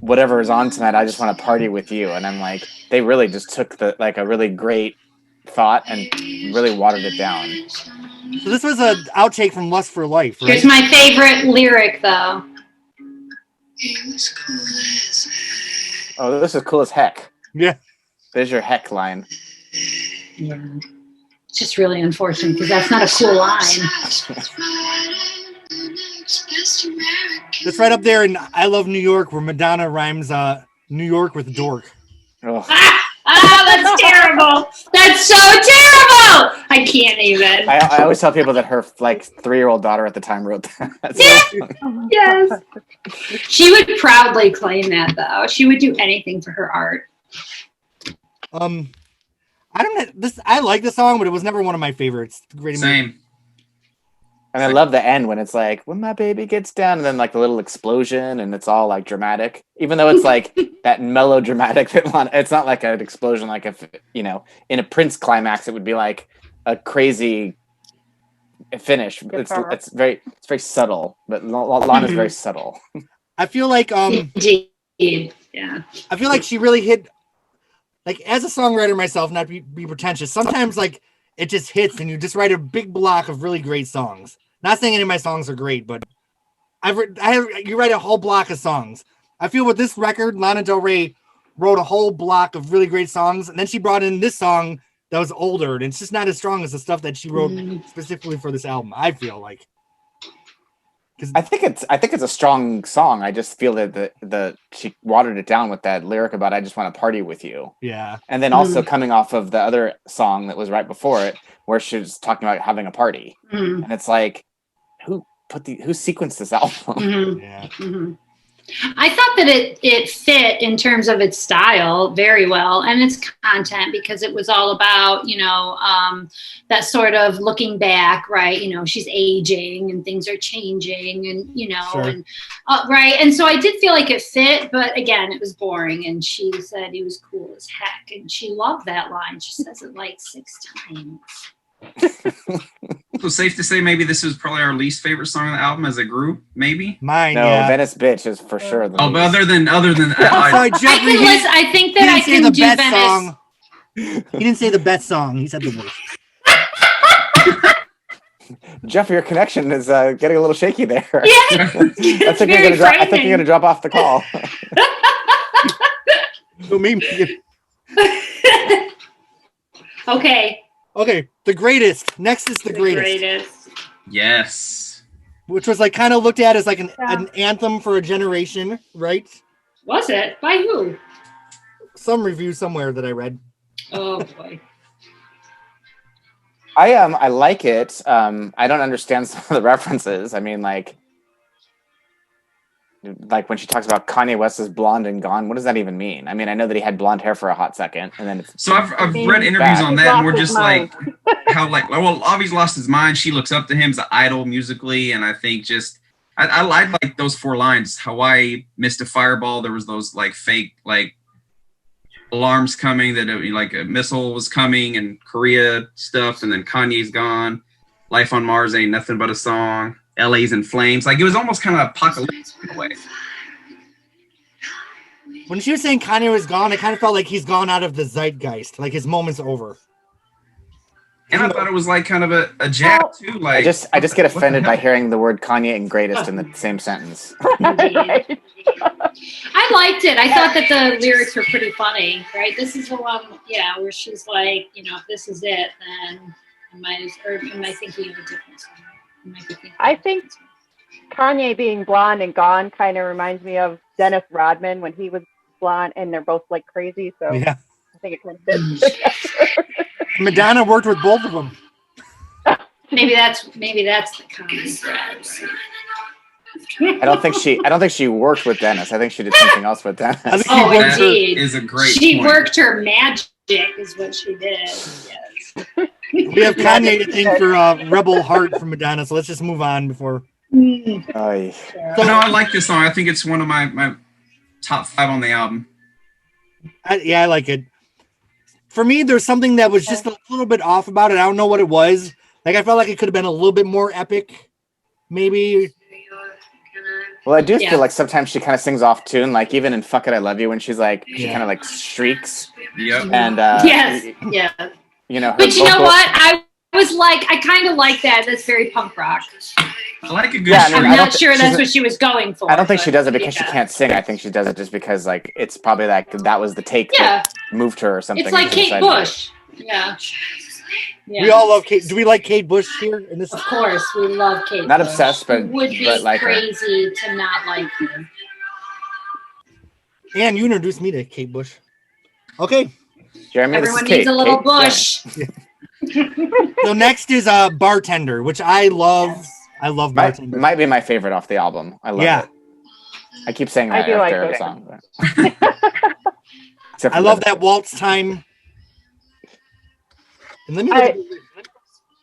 whatever is on tonight. I just want to party with you, and I'm like, they really just took a really great thought and really watered it down. So this was an outtake from Lust for Life, right? Here's my favorite lyric, though. Oh, this is cool as heck. Yeah. There's your heck line. Yeah. It's just really unfortunate because that's not a cool line. It's right up there in I Love New York, where Madonna rhymes New York with dork. Oh. That's terrible. That's so terrible. I can't even. I always tell people that her 3-year-old daughter at the time wrote that. Yes. She would proudly claim that, though. She would do anything for her art. I don't know. I like the song, but it was never one of my favorites. Great. Same. And I love the end when it's like, when my baby gets down, and then like the little explosion, and it's all like dramatic, even though it's like that melodramatic. It's not like an explosion, like if in a Prince climax, it would be like a crazy finish. It's very subtle, but Lana's very subtle. I feel like yeah. I feel like she really hit. Like, as a songwriter myself, not to be pretentious, sometimes like it just hits, and you just write a big block of really great songs. Not saying any of my songs are great, but you write a whole block of songs. I feel with this record, Lana Del Rey wrote a whole block of really great songs, and then she brought in this song that was older, and it's just not as strong as the stuff that she wrote specifically for this album. I feel like. I think it's a strong song. I just feel that she watered it down with that lyric about "I just want to party with you." Yeah, and then also coming off of the other song that was right before it, where she was talking about having a party, and it's like, who sequenced this album? Yeah. I thought that it fit in terms of its style very well and its content, because it was all about, that sort of looking back, right? She's aging and things are changing and, Sure. and right. And so I did feel like it fit, but again, it was boring. And she said he was cool as heck. And she loved that line. She says it like 6 times. So safe to say maybe this is probably our least favorite song on the album as a group, maybe? Mine, No, yeah. Venice Bitch is for sure the But least. other than Sorry, Jeffrey. I think that I can do Venice. Song. He didn't say the best song. He said the worst. Jeff, your connection is getting a little shaky there. Yeah, I think you're gonna drop off the call. So maybe. Okay, the greatest. Next is the greatest. Yes. Which was like kind of looked at as like an anthem for a generation, right? Was it? By who? Some review somewhere that I read. Oh boy. I like it. I don't understand some of the references. I mean, like when she talks about Kanye West is blonde and gone, what does that even mean? I mean, I know that he had blonde hair for a hot second, and then So I've read interviews on that, and we're just like how obviously lost his mind. She looks up to him as an idol musically, and I think just I like those 4 lines. Hawaii missed a fireball. There was those like fake like alarms coming that like a missile was coming, and Korea stuff, and then Kanye's gone. Life on Mars ain't nothing but a song. LA's in flames. Like it was almost kind of apocalyptic in a way. When she was saying Kanye was gone, I kind of felt like he's gone out of the zeitgeist. Like his moment's over. And I thought it was like kind of a jab too. Like I just get offended by hearing the word Kanye and greatest in the same sentence. Right. I liked it. I thought that the lyrics were pretty funny, right? This is the one, yeah, where she's like, you know, if this is it, then am I thinking of a different song? I think Kanye being blonde and gone kind of reminds me of Dennis Rodman when he was blonde, and they're both like crazy. So Yeah. I think it kind of fits together. Madonna worked with both of them. Maybe that's the common thread. I don't think she worked with Dennis. I think she did something else with Dennis. I think Oh, that indeed. is a great She point. worked her magic, is what she did. Yes. We have Kanye to thank for Rebel Heart from Madonna, so let's just move on before. Oy. No, I like this song. I think it's one of my top 5 on the album. I like it. For me, there's something that was just a little bit off about it. I don't know what it was. Like, I felt like it could have been a little bit more epic, maybe. Well, I do feel like sometimes she kind of sings off tune, like even in "Fuck It, I Love You" when she's like she kind of like shrieks. Yep. And Yes. Yeah. you know. Her But you know vocal- what? I kind of like that. That's very punk rock. I like a good Yeah, I mean, shriek. I'm I don't not thi- sure that's she's- what she was going for. I don't think she but, does it because she yeah. can't sing. I think she does it just because like it's probably like that was the take Yeah. that moved her or something. It's like and she Kate decided to do it. Bush. Yeah. We all love Kate. Do we like Kate Bush here? In this, Of course, we love Kate. Not Bush. obsessed, but- It would be but like her. crazy to not like her. and you introduced me to Kate Bush. Okay, Jeremy, this is Everyone Kate. needs a little Kate, Bush. so next is Bartender, which I love. Yes. I love Yeah. Bartender. Might be my favorite off the album. I love Yeah. it. I keep saying I that do like after every it. song. but- Except I for love the- that waltz time. And let me I-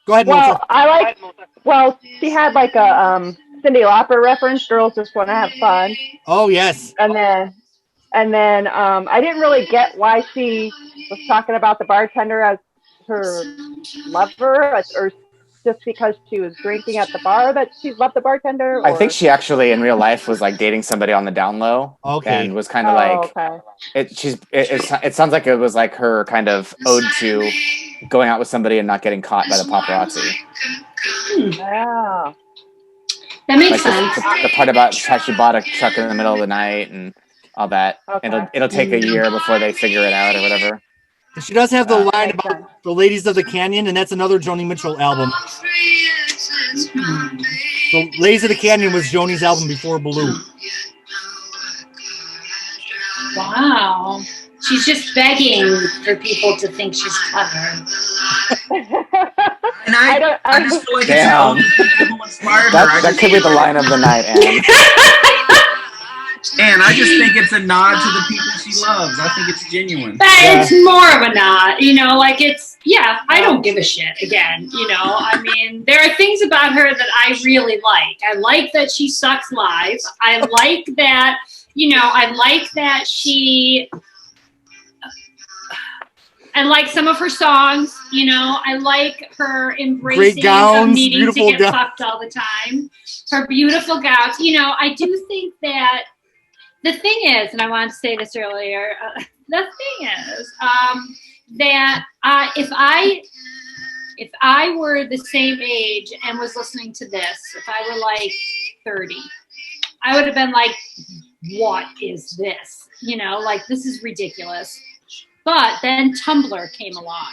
go ahead, Melissa. Well, she had like a Cyndi Lauper reference, "Girls Just Want to Have Fun," Oh yes, and then I didn't really get why she was talking about the bartender as her lover, or just because she was drinking at the bar that she loved the bartender. I think she actually in real life was like dating somebody on the down low. Okay. And was kind of like okay. it sounds like it was like her kind of ode to going out with somebody and not getting caught by the paparazzi. Yeah. That makes Like sense. the part about how she bought a truck in the middle of the night and all that. Okay. It'll take a year before they figure it out or whatever. And she does have the line makes about sense. the Ladies of the Canyon, and that's another Joni Mitchell album. So Ladies of the Canyon was Joni's album before Baloo. Wow. She's just begging for people to think she's clever. And I just feel like Damn. it's who inspired her. That could be the line of the night, Anne. And I just think it's a nod to the people she loves. I think it's genuine. But it's more of a nod, you know, like it's, yeah, I don't give a shit again, you know. I mean, there are things about her that I really like. I like that she sucks live. I like that, you know, I like that I like some of her songs, you know. I like her embracing Great gowns, of needing to beautiful get gowns. fucked all the time. Her beautiful gowns. You know, I do think that the thing is, and I wanted to say this earlier, the thing is that if I were the same age and was listening to this, if I were like 30, I would have been like, what is this? You know, like, this is ridiculous. But then Tumblr came along,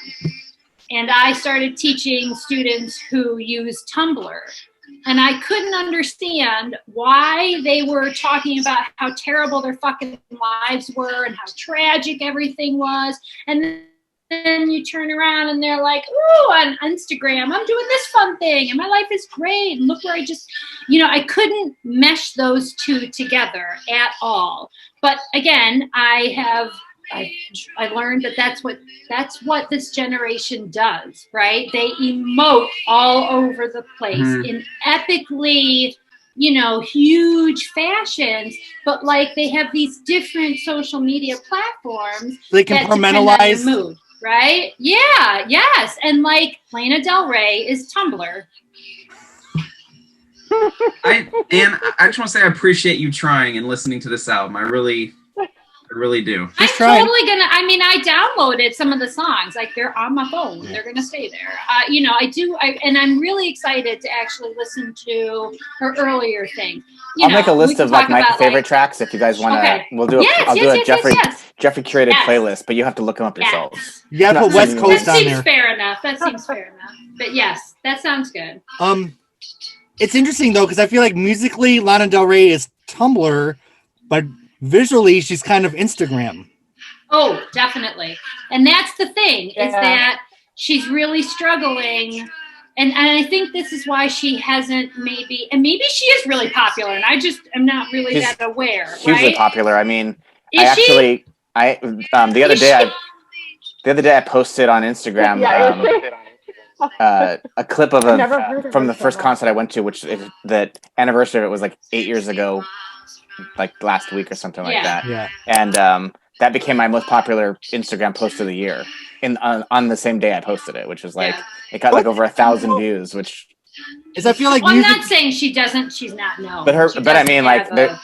and I started teaching students who use Tumblr. And I couldn't understand why they were talking about how terrible their fucking lives were and how tragic everything was. And then you turn around and they're like, ooh, on Instagram, I'm doing this fun thing and my life is great. And look where I just, you know, I couldn't mesh those two together at all. But again, I learned that that's what this generation does, right? They emote all over the place in epically, you know, huge fashions, but like they have these different social media platforms They can that depend on your compartmentalize. mood, right? Yeah, yes. And like Lana Del Rey is Tumblr. I just want to say I appreciate you trying and listening to this album. I really do. I'm trying. totally gonna. I mean, I downloaded some of the songs. Like they're on my phone. They're gonna stay there. You know, I do. And I'm really excited to actually listen to her earlier thing. I'll make a list of like my favorite tracks if you guys want to. Okay. We'll do. I'll do a Jeffrey curated playlist, but you have to look them up yourselves. You gotta put West Coast that on seems there. fair enough. That seems fair enough. But yes, that sounds good. It's interesting though because I feel like musically Lana Del Rey is Tumblr, but visually she's kind of Instagram. Oh, definitely. And that's the thing is that she's really struggling. And I think this is why she hasn't maybe she is really popular. And I just am not really that aware. Hugely popular. I mean, the other day I posted on Instagram a clip of from the first concert I went to, which the anniversary of it was like 8 years ago, like last week or something like that. Yeah. And that became my most popular Instagram post of the year. On the same day I posted it, which was like it got like over 1,000 views, which is I feel like I'm not saying she doesn't. She's not known. But I mean like when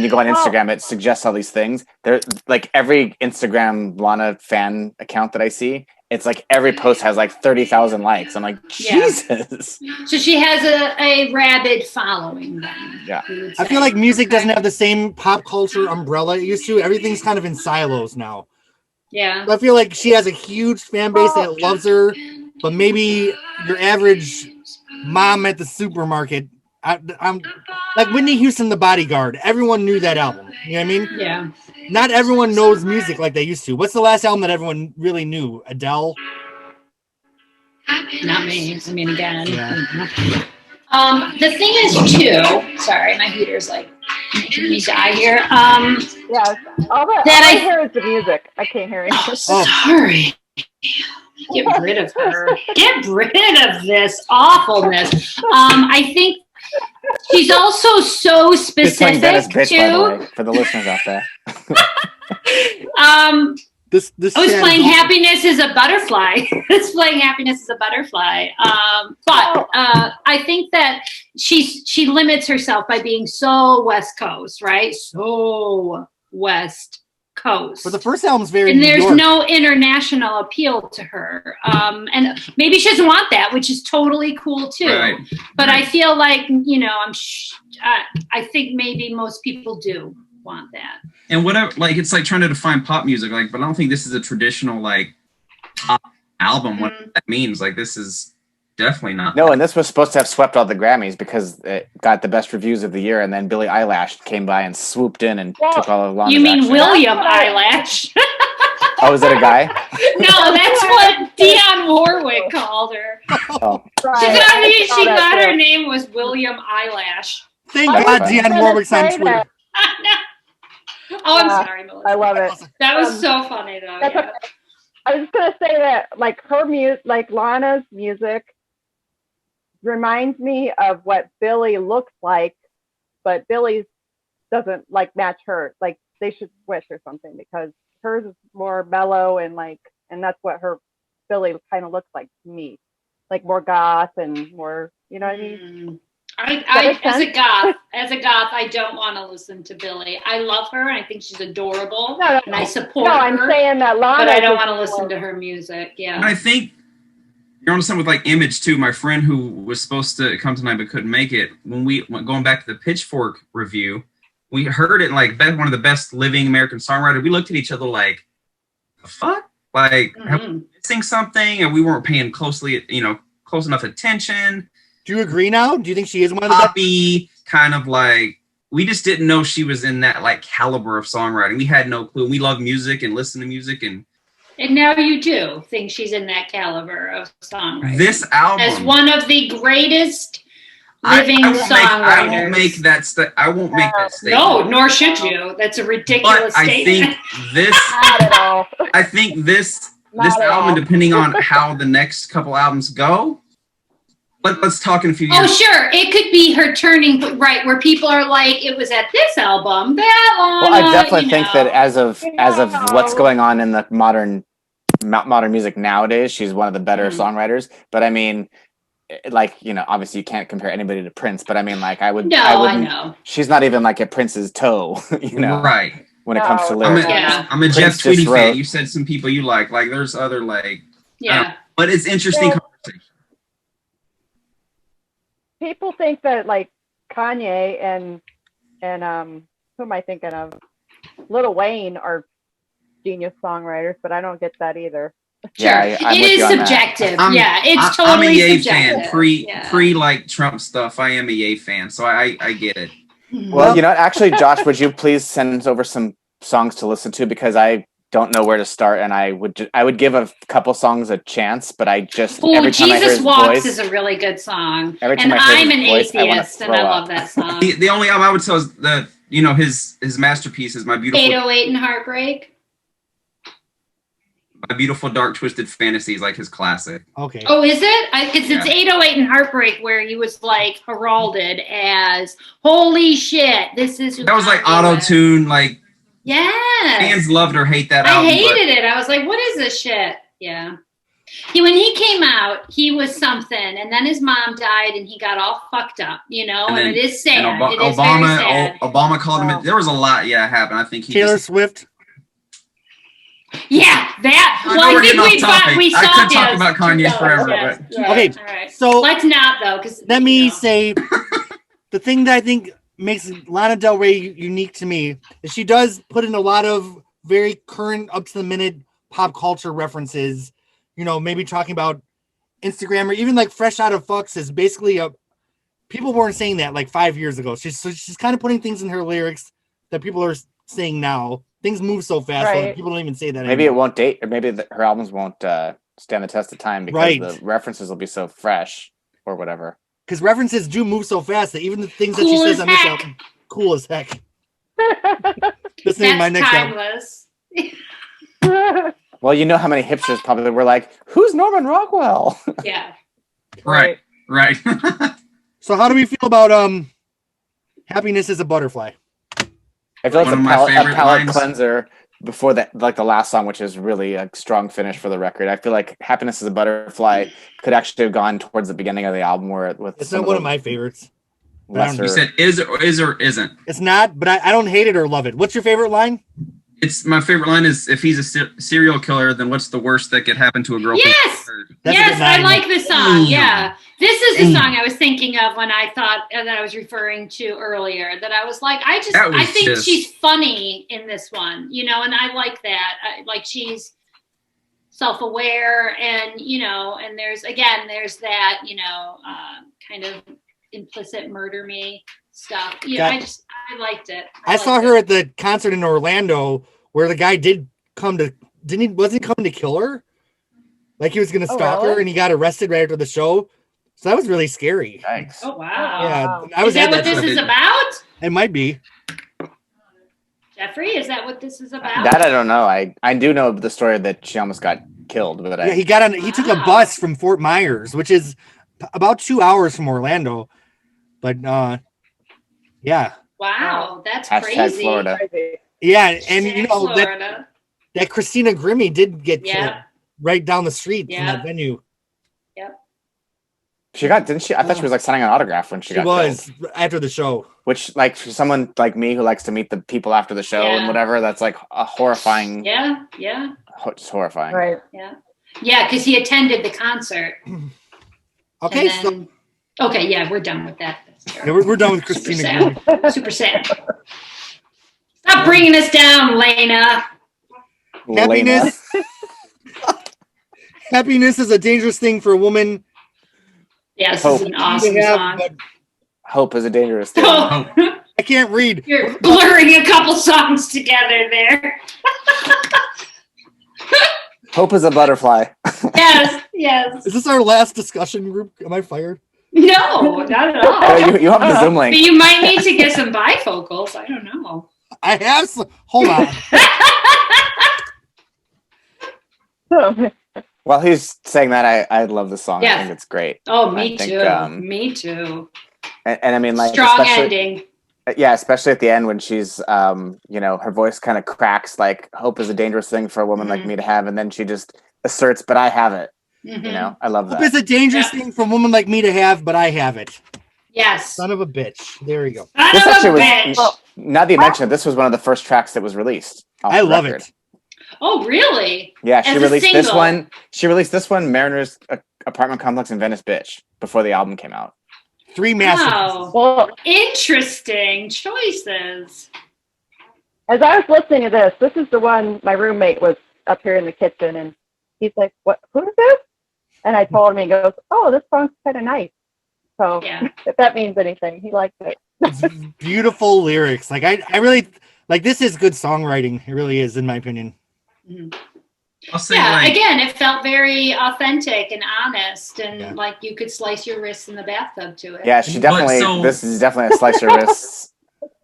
you go on Instagram, it suggests all these things. There, like every Instagram Lana fan account that I see, it's like every post has like 30,000 likes. I'm like, Jesus. So she has a rabid following then. Yeah. I feel like music doesn't have the same pop culture umbrella it used to. Everything's kind of in silos now. Yeah. I feel like she has a huge fan base that loves her, but maybe your average mom at the supermarket, I'm like Whitney Houston, The Bodyguard. Everyone knew that album. You know what I mean? Yeah. Not everyone knows music like they used to. What's the last album that everyone really knew? Adele? Not me. I mean, again. Yeah. The thing is, too. Sorry, my heater's like making me die here. All I hear is the music. I can't hear anything. Sorry. Get rid of her. Get rid of this awfulness. I think she's also so specific too. For the listeners out there. This I was playing Happiness is a Butterfly. Playing Happiness is a Butterfly. But I think that she limits herself by being so West Coast, right? So West Coast. But the first album's very and there's New York. No international appeal to her. And maybe she doesn't want that, which is totally cool too. Right. But I feel like, you know, I think maybe most people do want that. And whatever, like it's like trying to define pop music, like, but I don't think this is a traditional like pop album. What that means, like, this is definitely not. No, and this was supposed to have swept all the Grammys because it got the best reviews of the year, and then Billie Eilish came by and swooped in and took all of Lana's You mean action. William Eyelash? Oh, is it a guy? No, that's what Dionne Warwick called her. Oh. She thought her name was William Eyelash. Thank God Dionne Warwick's on Twitter. Oh, I'm sorry, Melissa. I love it. That was so funny, though. Yeah. I was just gonna say that, like her music, like Lana's music, reminds me of what Billie looks like, but Billie's doesn't like match her. Like they should switch or something because hers is more mellow and that's what her Billie kind of looks like to me, like more goth and more, you know what I mean? I as a goth, I don't want to listen to Billie. I love her and I think she's adorable and I support her. I'm saying that Lana, but I don't want to listen to her music. Yeah. And I think you're on something with like Image too. My friend who was supposed to come tonight but couldn't make it, when we went going back to the Pitchfork review, we heard it like one of the best living American songwriters. We looked at each other like, the fuck? Like, are we missing something? And we weren't paying close enough attention. Do you agree now? Do you think she is one of the poppy kind of like? We just didn't know she was in that like caliber of songwriting. We had no clue. We love music and listen to music, and now you do think she's in that caliber of songwriting. This album as one of the greatest living songwriters. I won't make that statement. No, nor should you. That's a ridiculous statement. I think this album, depending on how the next couple albums go. Let's talk in a few years. Oh, sure. It could be her turning right where people are like, it was at this album, that Lana. Well, I definitely think that as of what's going on in the modern music nowadays, she's one of the better songwriters. But I mean, like, you know, obviously you can't compare anybody to Prince, but I mean, like, I No, I wouldn't. know. She's not even like at Prince's toe, you know. Right. When it comes to No, lyrics. I'm a Jeff Prince Tweedy just fan. wrote- You said some people you like. Like, there's other, like, Yeah. but it's interesting Well- conversation. People think that like Kanye and who am I thinking of? Lil Wayne are genius songwriters, but I don't get that either. Yeah, Sure. I'm It with is you on that. subjective. I'm- Yeah, it's I'm a totally Ye subjective. fan. Pre Yeah. like Trump stuff. I am a Ye fan, so I get it. Well, you know what? Actually, Josh, would you please send over some songs to listen to, because I don't know where to start, and I would give a couple songs a chance, but I just Oh, every time I hear Jesus his Walks voice, is a really good song. Every time And I hear I'm his an voice, I wanna atheist, and throw I up. love that song. The only album I would tell is the his masterpiece is My Beautiful 808 and Heartbreak. Dark Twisted Fantasies, like his classic. Okay. Oh, is it? It's Yeah. 808 and Heartbreak where he was like heralded as holy shit. This is who That was like Kanye auto was. tune. Like Yes. fans loved or hate that I album. hated it. I was like, what is this shit? Yeah. When he came out, he was something, and then his mom died, and he got all fucked up, you know. And, then- it is sad. And it is very sad. Obama called him. Wow. There was a lot. Yeah, happened. I think he Taylor just. Swift. Yeah, that. I know Well, we're I think getting off topic. we saw I could talk his about Kanye two forever, songs, but- yes. Okay, All right. so Let's not though, because let me say the thing that I think makes Lana Del Rey unique to me is she does put in a lot of very current, up to the minute pop culture references. You know, maybe talking about Instagram, or even like Fresh Out of Fucks is basically a. People weren't saying that like 5 years ago. She's kind of putting things in her lyrics that people are saying now. Things move so fast, Right. like, people don't even say that maybe it anymore. won't date, or maybe her albums won't stand the test of time because Right. the references will be so fresh or whatever. Because references do move so fast that even the things that Cool she says as on this heck. album, cool as heck. This is my that's next album. timeless. Well, you know how many hipsters probably were like, "Who's Norman Rockwell?" Yeah. Right. So how do we feel about Happiness is a Butterfly? I feel like One a of my favorite palate lines. cleanser before that, like the last song, which is really a strong finish for the record. I feel like "Happiness is a Butterfly" could actually have gone towards the beginning of the album, where with It's some not one the of my favorites. lesser. You said is or isn't. It's not, but I don't hate it or love it. What's your favorite line? It's my favorite line is, if he's a serial killer, then what's the worst that could happen to a girl? Yes. That's a Yes, good I line. like this song. Mm. Yeah. This is the song I was thinking of when I thought that I was referring to earlier. That I was like, That was I think just- she's funny in this one, you know, and I like that. Like she's self-aware, and you know, and there's that, you know, kind of implicit murder me stuff. Yeah, Got- I liked it. I saw her at the concert in Orlando where the guy wasn't he coming to kill her? Like he was gonna Oh, stalk her, really? and he got arrested right after the show. So that was really scary. Thanks. Oh wow. Yeah, Wow. I was Is that at what this show. is about? It might be. Jeffrey, is that what this is about? That I don't know. I do know the story that she almost got killed, but Yeah, he took a Wow. bus from Fort Myers, which is about 2 hours from Orlando. But yeah. Wow, that's Hashtag crazy. Florida. Crazy. Yeah, and you know that, Florida. that Christina Grimmie did get killed Yeah. right down the street from Yeah. that venue. She got, didn't she? I thought she was like signing an autograph when she She got was killed. after the show. Which, like, for someone like me who likes to meet the people after the show and Yeah. whatever, that's like a horrifying, Yeah, just horrifying. Right. yeah, because he attended the concert. Okay, And then, okay, yeah, we're done with that. That's yeah, we're done with Super Christina sad. Grimmie. Super sad. Stop bringing us down, Lena. Happiness. Happiness is a dangerous thing for a woman Yes, Hope. this is an to awesome have, song. but Hope is a dangerous thing. Oh, I can't read. you're blurring a couple songs together there. Hope is a butterfly. Yes. Is this our last discussion group? Am I fired? No, not at all. You have the Zoom But link. you might need to get some bifocals. I don't know. I have some. Hold on. While he's saying that, I love the song. Yeah. I think it's great. Oh, I me think, too. Me too. And I mean, like, Strong especially, ending. yeah, especially at the end when she's, you know, her voice kind of cracks. Like, hope is a dangerous thing for a woman like Mhm. me to have, and then she just asserts, "But I have it." Mhm. You know, I love Hope that. is a dangerous thing for a woman like me to have, but I have it. Yes. Son of a bitch. There we go. Son This of actually a was. bitch. Well, now that you mention it, this was one of the first tracks that was released. Off I the love record. it. Oh, really? Yeah, she As a released this single? one. She released this one, Mariner's Apartment Complex in Venice Bitch, before the album came out. 3 masterpieces. Wow. Well, Interesting choices. as I was listening to this is the one my roommate was up here in the kitchen, and he's like, "What? Who is this?" And I told him, he goes, "Oh, this song's kind of nice." So Yeah. if that means anything, he liked it. It's beautiful lyrics. Like I really like this is good songwriting. It really is, in my opinion. Mhm. I'll say Yeah, like again, it felt very authentic and honest, and Yeah. like you could slice your wrists in the bathtub to it. Yeah, she definitely. so- This is definitely a slice your wrists.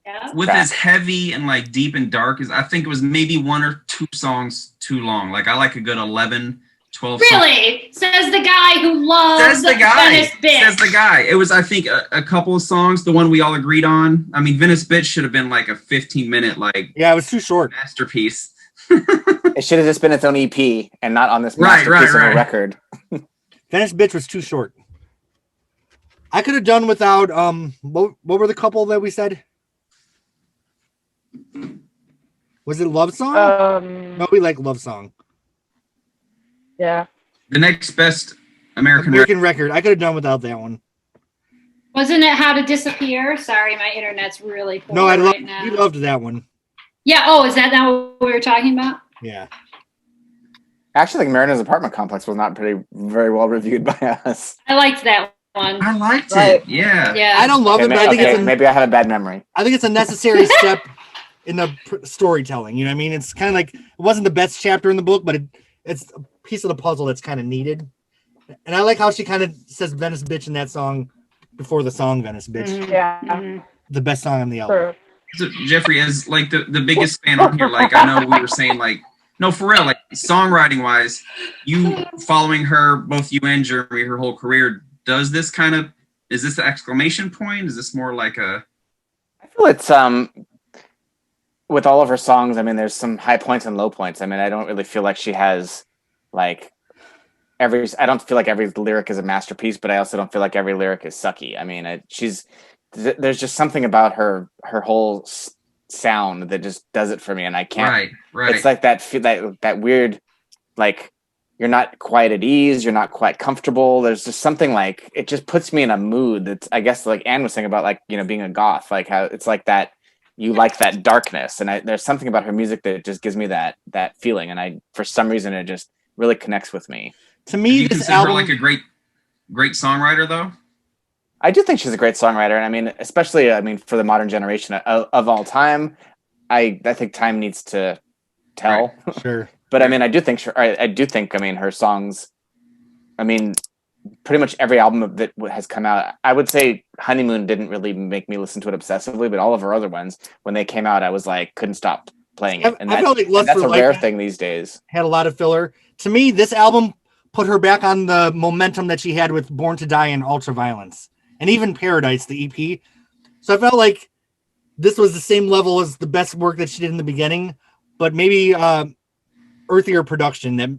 Yeah. with track. as heavy and like deep and dark as I think it was maybe 1 or 2 songs too long. Like I like a good 11, 12 songs. Really? Says the guy who loves Says the guy. Venice Bitch. Says the guy. It was, I think, a couple of songs, the one we all agreed on. I mean, Venice Bitch should have been like a 15-minute like Yeah, it was too short. masterpiece. It should have just been its own EP and not on this Right, masterpiece of right. a record. Venice Bitch was too short. I could have done without what were the couple that we said? Was it Love Song? No, we like Love Song. Yeah. The next best American Record. I could have done without that one. Wasn't it How to Disappear? Sorry, my internet's really poor No, right now. we loved that one. Yeah. Oh, is that not what we were talking about? Yeah. Actually, like Mariner's Apartment Complex was not very well reviewed by us. I liked that one. I liked Right. it. Yeah. Yeah. I don't love Okay, it, but I think maybe I have a bad memory. I think it's a necessary step in the storytelling. You know what I mean? It's kind of like it wasn't the best chapter in the book, but it's a piece of the puzzle that's kind of needed. And I like how she kind of says Venice Bitch in that song before the song Venice Bitch. Mhm. Yeah. Mhm. The best song on the album. Sure. So, Jeffrey, as like the biggest fan on here, like I know we were saying, like, no, for real, like songwriting wise, you following her, both you and Jeremy, her whole career, is this an exclamation point? Is this more like a? I feel it's with all of her songs. I mean, there's some high points and low points. I mean, I don't really feel like she has like I don't feel like every lyric is a masterpiece, but I also don't feel like every lyric is sucky. I mean, there's just something about her whole sound that just does it for me, and I can't. Right. It's like that weird, like you're not quite at ease, you're not quite comfortable. There's just something like it just puts me in a mood that's, I guess, like Anne was saying about like being a goth, like how it's like that you like that darkness, and there's something about her music that just gives me that feeling, and for some reason it just really connects with me. To me, you this consider album her like a great songwriter, though. I do think she's a great songwriter, and I mean, especially for the modern generation of all time, I think time needs to tell. Right. Sure. But I mean, I do think her songs. I mean, pretty much every album that has come out. I would say Honeymoon didn't really make me listen to it obsessively, but all of her other ones, when they came out, I was like, couldn't stop playing it. And I felt like Lust that's for a Life rare thing these days. had a lot of filler. To me, this album put her back on the momentum that she had with Born to Die and Ultraviolence, and even Paradise, the EP. So I felt like this was the same level as the best work that she did in the beginning, but maybe earthier production that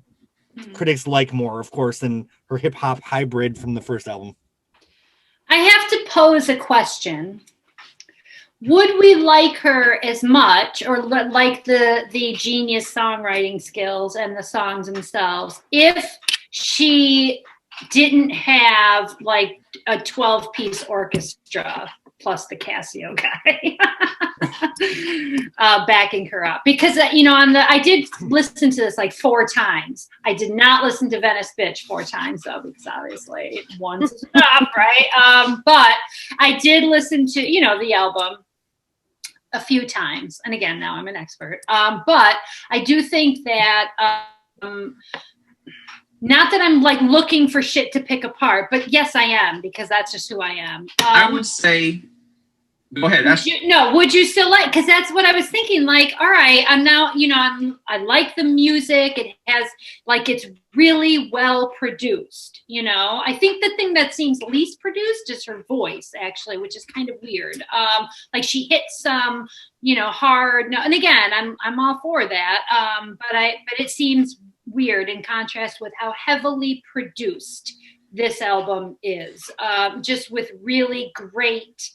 critics like more, of course, than her hip hop hybrid from the first album. I have to pose a question. Would we like her as much, or like the genius songwriting skills and the songs themselves, if she didn't have like a 12-piece orchestra plus the Casio guy backing her up? Because I did listen to this like 4 times. I did not listen to Venice Bitch 4 times though, because obviously once is enough, right? But I did listen to the album a few times, and again, now I'm an expert. But I do think that not that I'm like looking for shit to pick apart, but yes, I am, because that's just who I am. I would say, go ahead. Would you still like? Because that's what I was thinking. Like, all right, I'm now, I like the music. It has like it's really well produced. I think the thing that seems least produced is her voice, actually, which is kind of weird. Like she hits some, hard. No, and again, I'm all for that. But it seems weird in contrast with how heavily produced this album is, just with really great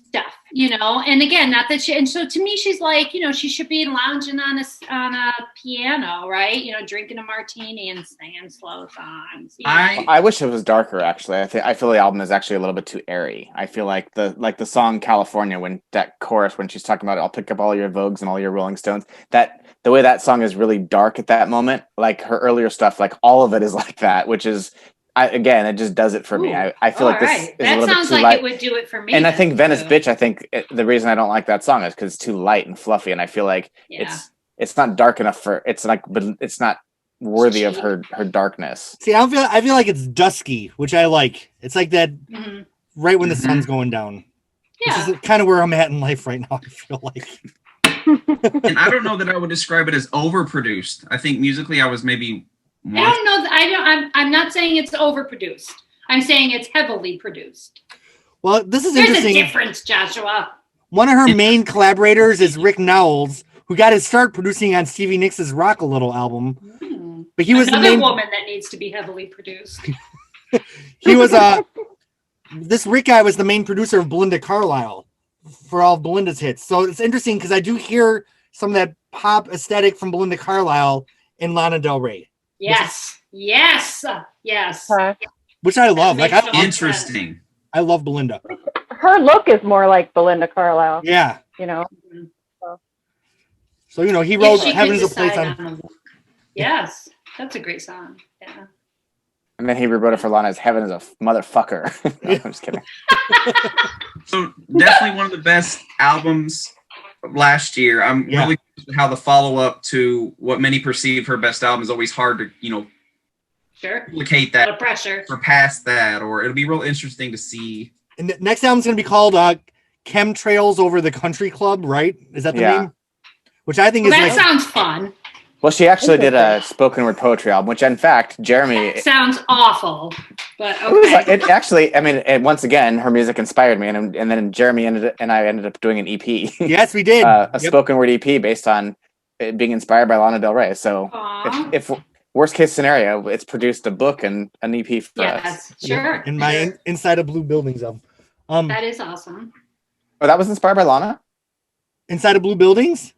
stuff, and again, not that and so to me, she's like, she should be lounging on a piano, right? Drinking a martini and singing slow songs. I wish it was darker, actually. I feel the album is actually a little bit too airy. I feel like the song California, when that chorus, when she's talking about I'll pick up all your Vogues and all your Rolling Stones, that the way that song is really dark at that moment, like her earlier stuff, like all of it is like that, which is, again, it just does it for me. I feel like this is a little bit too light. That sounds like it would do it for me. And I think Venice Bitch, the reason I don't like that song is because it's too light and fluffy, and I feel like it's not dark enough but it's not worthy of her darkness. See, I feel like it's dusky, which I like. It's like that right when the sun's going down. Yeah. Which is kind of where I'm at in life right now, I feel like. And I don't know that I would describe it as overproduced. I think musically I was maybe more... I don't know. I'm not saying it's overproduced. I'm saying it's heavily produced. Well, this is There's interesting. There's a difference, Joshua. One of her main collaborators is Rick Nowels, who got his start producing on Stevie Nicks' Rock a Little album. But he was another the main woman that needs to be heavily produced. He was this Rick guy was the main producer of Belinda Carlisle for all of Belinda's hits. So it's interesting because I do hear some of that pop aesthetic from Belinda Carlisle in Lana Del Rey. Yes. Which I love. Like, interesting. I love Belinda. Her look is more like Belinda Carlisle. Yeah. So he wrote Heaven's a Place on. Yes, that's a great song. Yeah. And then he rewrote it for Lana as Heaven is a motherfucker. No, I'm just kidding. So definitely one of the best albums of last year. I'm really curious how the follow-up to what many perceive her best album is always hard to, replicate that. A lot of pressure. Surpass that, or it'll be real interesting to see. And the next album's going to be called Chemtrails Over the Country Club, right? Is that the name? Which I think is that sounds fun. Well, she actually did a spoken word poetry album, which in fact, Jeremy... That sounds awful, but okay. It actually, once again, her music inspired me, and then Jeremy and I ended up doing an EP. Yes, we did. A spoken word EP based on it being inspired by Lana Del Rey. So if worst case scenario, it's produced a book and an EP for us. Yes, sure. In my Inside of Blue Buildings album. That is awesome. Oh, that was inspired by Lana? Inside of Blue Buildings?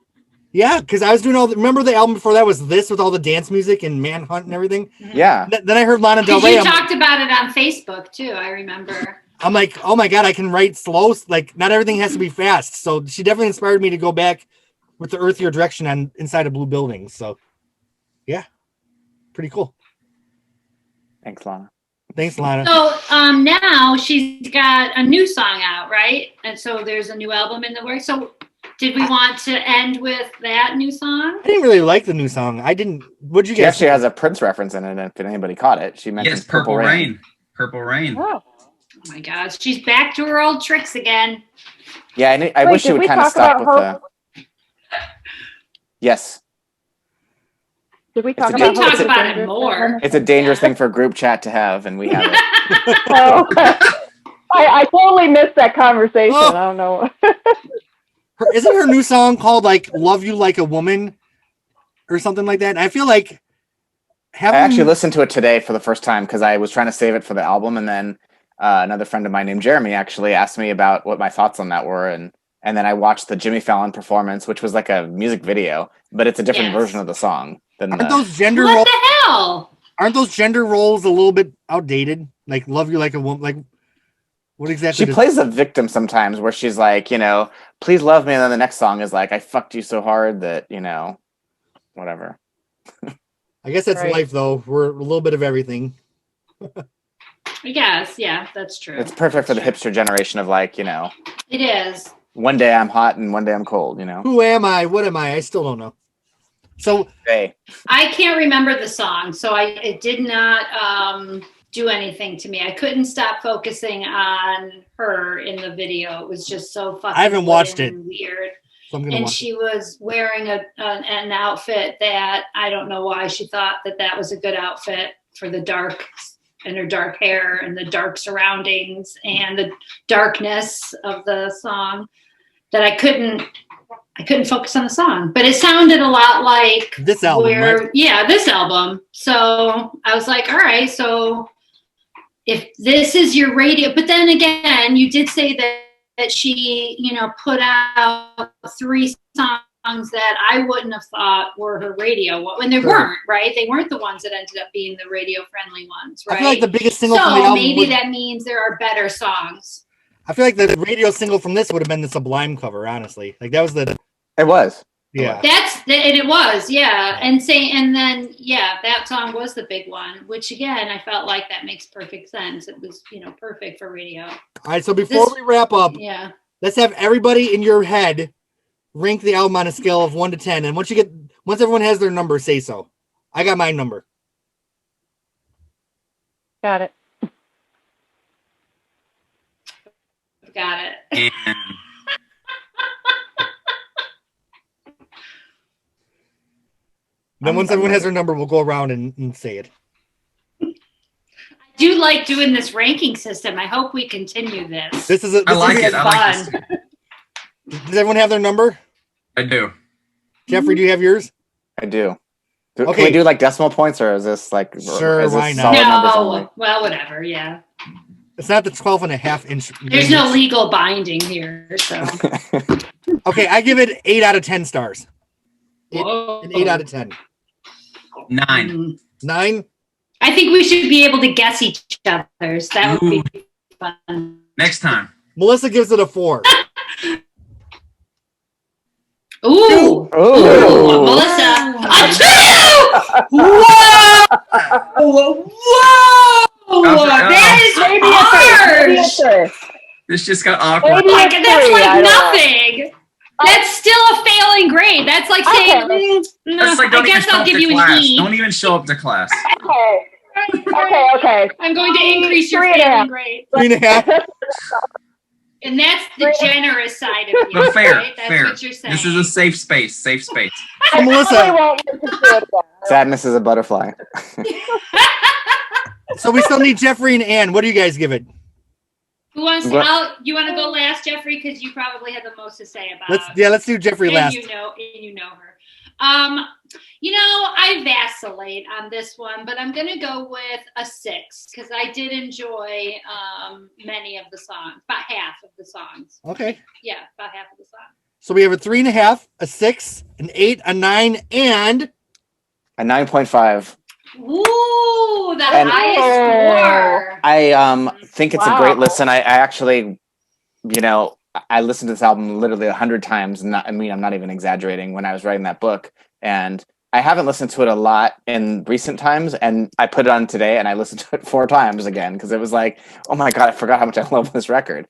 Yeah, because I was doing remember the album before that was this with all the dance music and Manhunt and everything? Yeah. Then I heard Lana Del Rey. You talked about it on Facebook too, I remember. I'm like, oh my God, I can write slow. Like, not everything has to be fast. So she definitely inspired me to go back with the earthier direction on Inside of Blue Buildings. So, yeah, pretty cool. Thanks, Lana. Thanks, Lana. So now she's got a new song out, right? And so there's a new album in the works. So did we want to end with that new song? I didn't really like the new song. I didn't. What'd you guys? She actually has a Prince reference in it. If anybody caught it, she mentioned Purple Rain. Purple Rain. Oh my gosh, she's back to her old tricks again. Yeah, I wish she would kind of stop with the. Yes. Did we talk about it more? It's a dangerous thing for a group chat to have, and we have it. I totally missed that conversation. I don't know. Isn't her new song called like "Love You Like a Woman" or something like that? I feel like I actually listened to it today for the first time because I was trying to save it for the album, and then another friend of mine named Jeremy actually asked me about what my thoughts on that were, and then I watched the Jimmy Fallon performance, which was like a music video, but it's a different version of the song. Aren't those gender roles? What the hell? Aren't those gender roles a little bit outdated? Like "Love You Like a Woman," like. What exactly? She plays a victim sometimes where she's like, please love me. And then the next song is like, I fucked you so hard that, whatever. I guess that's life, though. We're a little bit of everything. I guess. Yeah, that's true. It's perfect for the hipster generation of like, It is. One day I'm hot and one day I'm cold, Who am I? What am I? I still don't know. So. I can't remember the song, so it did not do anything to me. I couldn't stop focusing on her in the video. It was just so fucking I haven't watched it. Weird. So and she was wearing an outfit that I don't know why she thought that was a good outfit for the dark and her dark hair and the dark surroundings and the darkness of the song that I I couldn't focus on the song, but it sounded a lot like this album, right? Yeah, this album. So I was like, all right, so if this is your radio, but then again, you did say that she, put out 3 songs that I wouldn't have thought were her radio, when they weren't, right? They weren't the ones that ended up being the radio friendly ones, right? I feel like the biggest single from the album maybe that means there are better songs. I feel like the radio single from this would have been the Sublime cover, honestly. Like that was the. It was. Yeah. It was, yeah. And then that song was the big one, which again, I felt like that makes perfect sense. It was, perfect for radio. All right, so before we wrap up, let's have everybody in your head rank the album on a scale of 1 to 10. And once everyone has their number, say so. I got my number. Got it. Got it. And Then once everyone has their number, we'll go around and say it. I do like doing this ranking system. I hope we continue this. I like it. Does everyone have their number? I do. Jeffrey, do you have yours? I do. Can we do like decimal points, or is this like sure? Is this why not? No, well, whatever. Yeah. It's not the 12.5-inch. There's no legal binding here, so. Okay, I give it 8 out of 10 stars. Whoa. An 8 out of 10. 9. 9? I think we should be able to guess each other's. That would be fun. Next time. Melissa gives it a 4. Ooh. Ooh. Melissa. A 2! Whoa! That is harsh! This just got awkward. That's like nothing. That's still a failing grade. That's like saying, That's like, I guess I'll give you an E. Don't even show up to class. Okay. I'm going to increase your failing grade. 3.5. And that's the generous side of you. But fair, right? That's fair. what you're saying. This is a safe space. Safe space. So Melissa, Sadness is a butterfly. so we still need Jeffrey and Ann. What do you guys give it? Who wants to? You want to go last, Jeffrey? Because you probably have the most to say about. Let's do Jeffrey last. You know her. I vacillate on this one, but I'm gonna go with a 6 because I did enjoy many of the songs, about half of the songs. Okay. Yeah, about half of the songs. So we have a 3.5, a 6, an 8, a 9, and a 9.5. Ooh, the highest score. I think it's a great listen. I actually, I listened to this album literally 100 times. I'm not even exaggerating when I was writing that book. And I haven't listened to it a lot in recent times. And I put it on today and I listened to it 4 times again because it was like, oh my God, I forgot how much I love this record.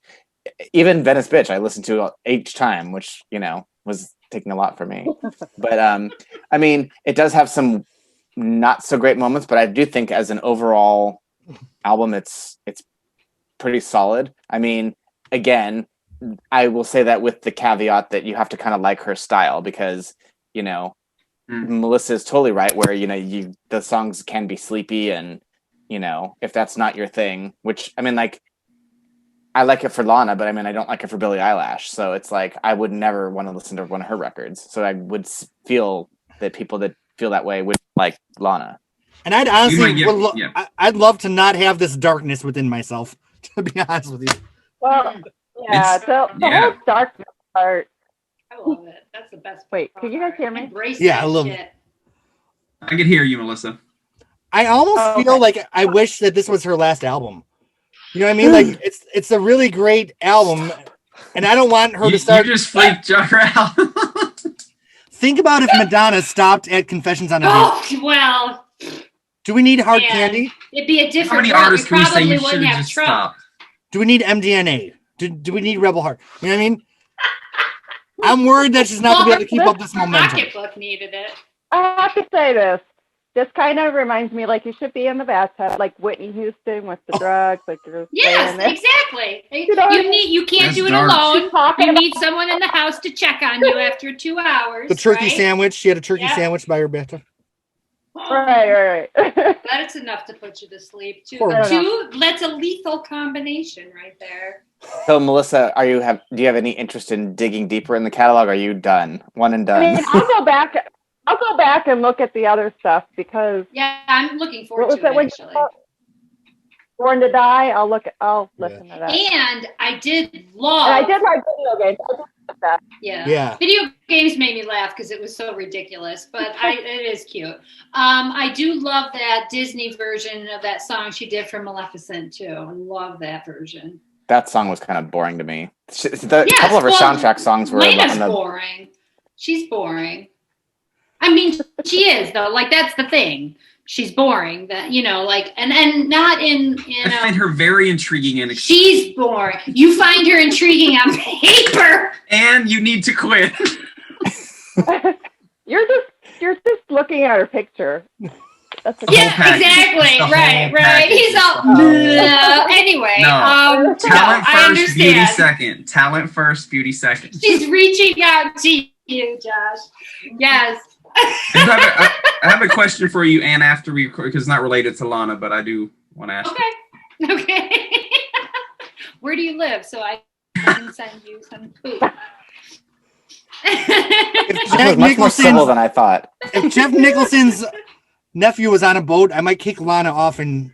Even Venice Bitch, I listened to each time, which, was taking a lot for me. But it does have some not so great moments, but I do think as an overall album, it's pretty solid. Again, I will say that with the caveat that you have to kind of like her style because, Melissa is totally right where, the songs can be sleepy and, if that's not your thing, which I like it for Lana, but I don't like it for Billie Eilish. So it's like, I would never want to listen to one of her records. So I would feel that people that feel that way would like Lana. And I'd honestly, I'd love to not have this darkness within myself, to be honest with you. Well, yeah, the whole darkness part. I love it. That's the best. Wait, can you guys hear me? Yeah, I love it. I can hear you, Melissa. I almost feel like I wish that this was her last album. You know what I mean? Like it's a really great album, and I don't want her to start. You just freaked her out. Think about if Madonna stopped at Confessions on a Beach. Oh, well. Do we need Hard Candy? It'd be a different. How many artists can you say you should have just stopped? Do we need MDNA? Do we need Rebel Heart? You know what I mean? I'm worried that she's not going to be able to keep up this momentum. Pocketbook needed it. I have to say this. This kind of reminds me like you should be in the bathtub, like Whitney Houston with the drugs. Like yes, exactly. You can't do it alone. You need someone in the house to check on you after 2 hours. The turkey sandwich. She had a turkey sandwich by her bathtub. Right. That's enough to put you to sleep. That's a lethal combination right there. So Melissa, do you have any interest in digging deeper in the catalog? Or are you done? One and I done. mean, I'll go back and look at the other stuff because Yeah, I'm looking forward what was to that it one? actually. Born to Die. I'll listen to that. And I did love. And I did like video games. I did like that. Yeah. Video games made me laugh because it was so ridiculous, but it is cute. I do love that Disney version of that song she did for Maleficent too. I love that version. That song was kind of boring to me. A couple of her soundtrack songs were boring. She's boring. I mean, she is though. Like that's the thing. She's boring. That and not in. I find her very intriguing and. She's boring. You find her intriguing on paper, and you need to quit. You're just looking at her picture. That's exactly. Right. He's all anyway. No. Talent first, beauty second. Talent first, beauty second. She's reaching out to you, Josh. Yes. I have a question for you, Anne, after we record, because it's not related to Lana, but I do want to ask. Okay. Where do you live? So I can send you some food. It was much more civil than I thought. If Jeff Nicholson's nephew was on a boat, I might kick Lana off and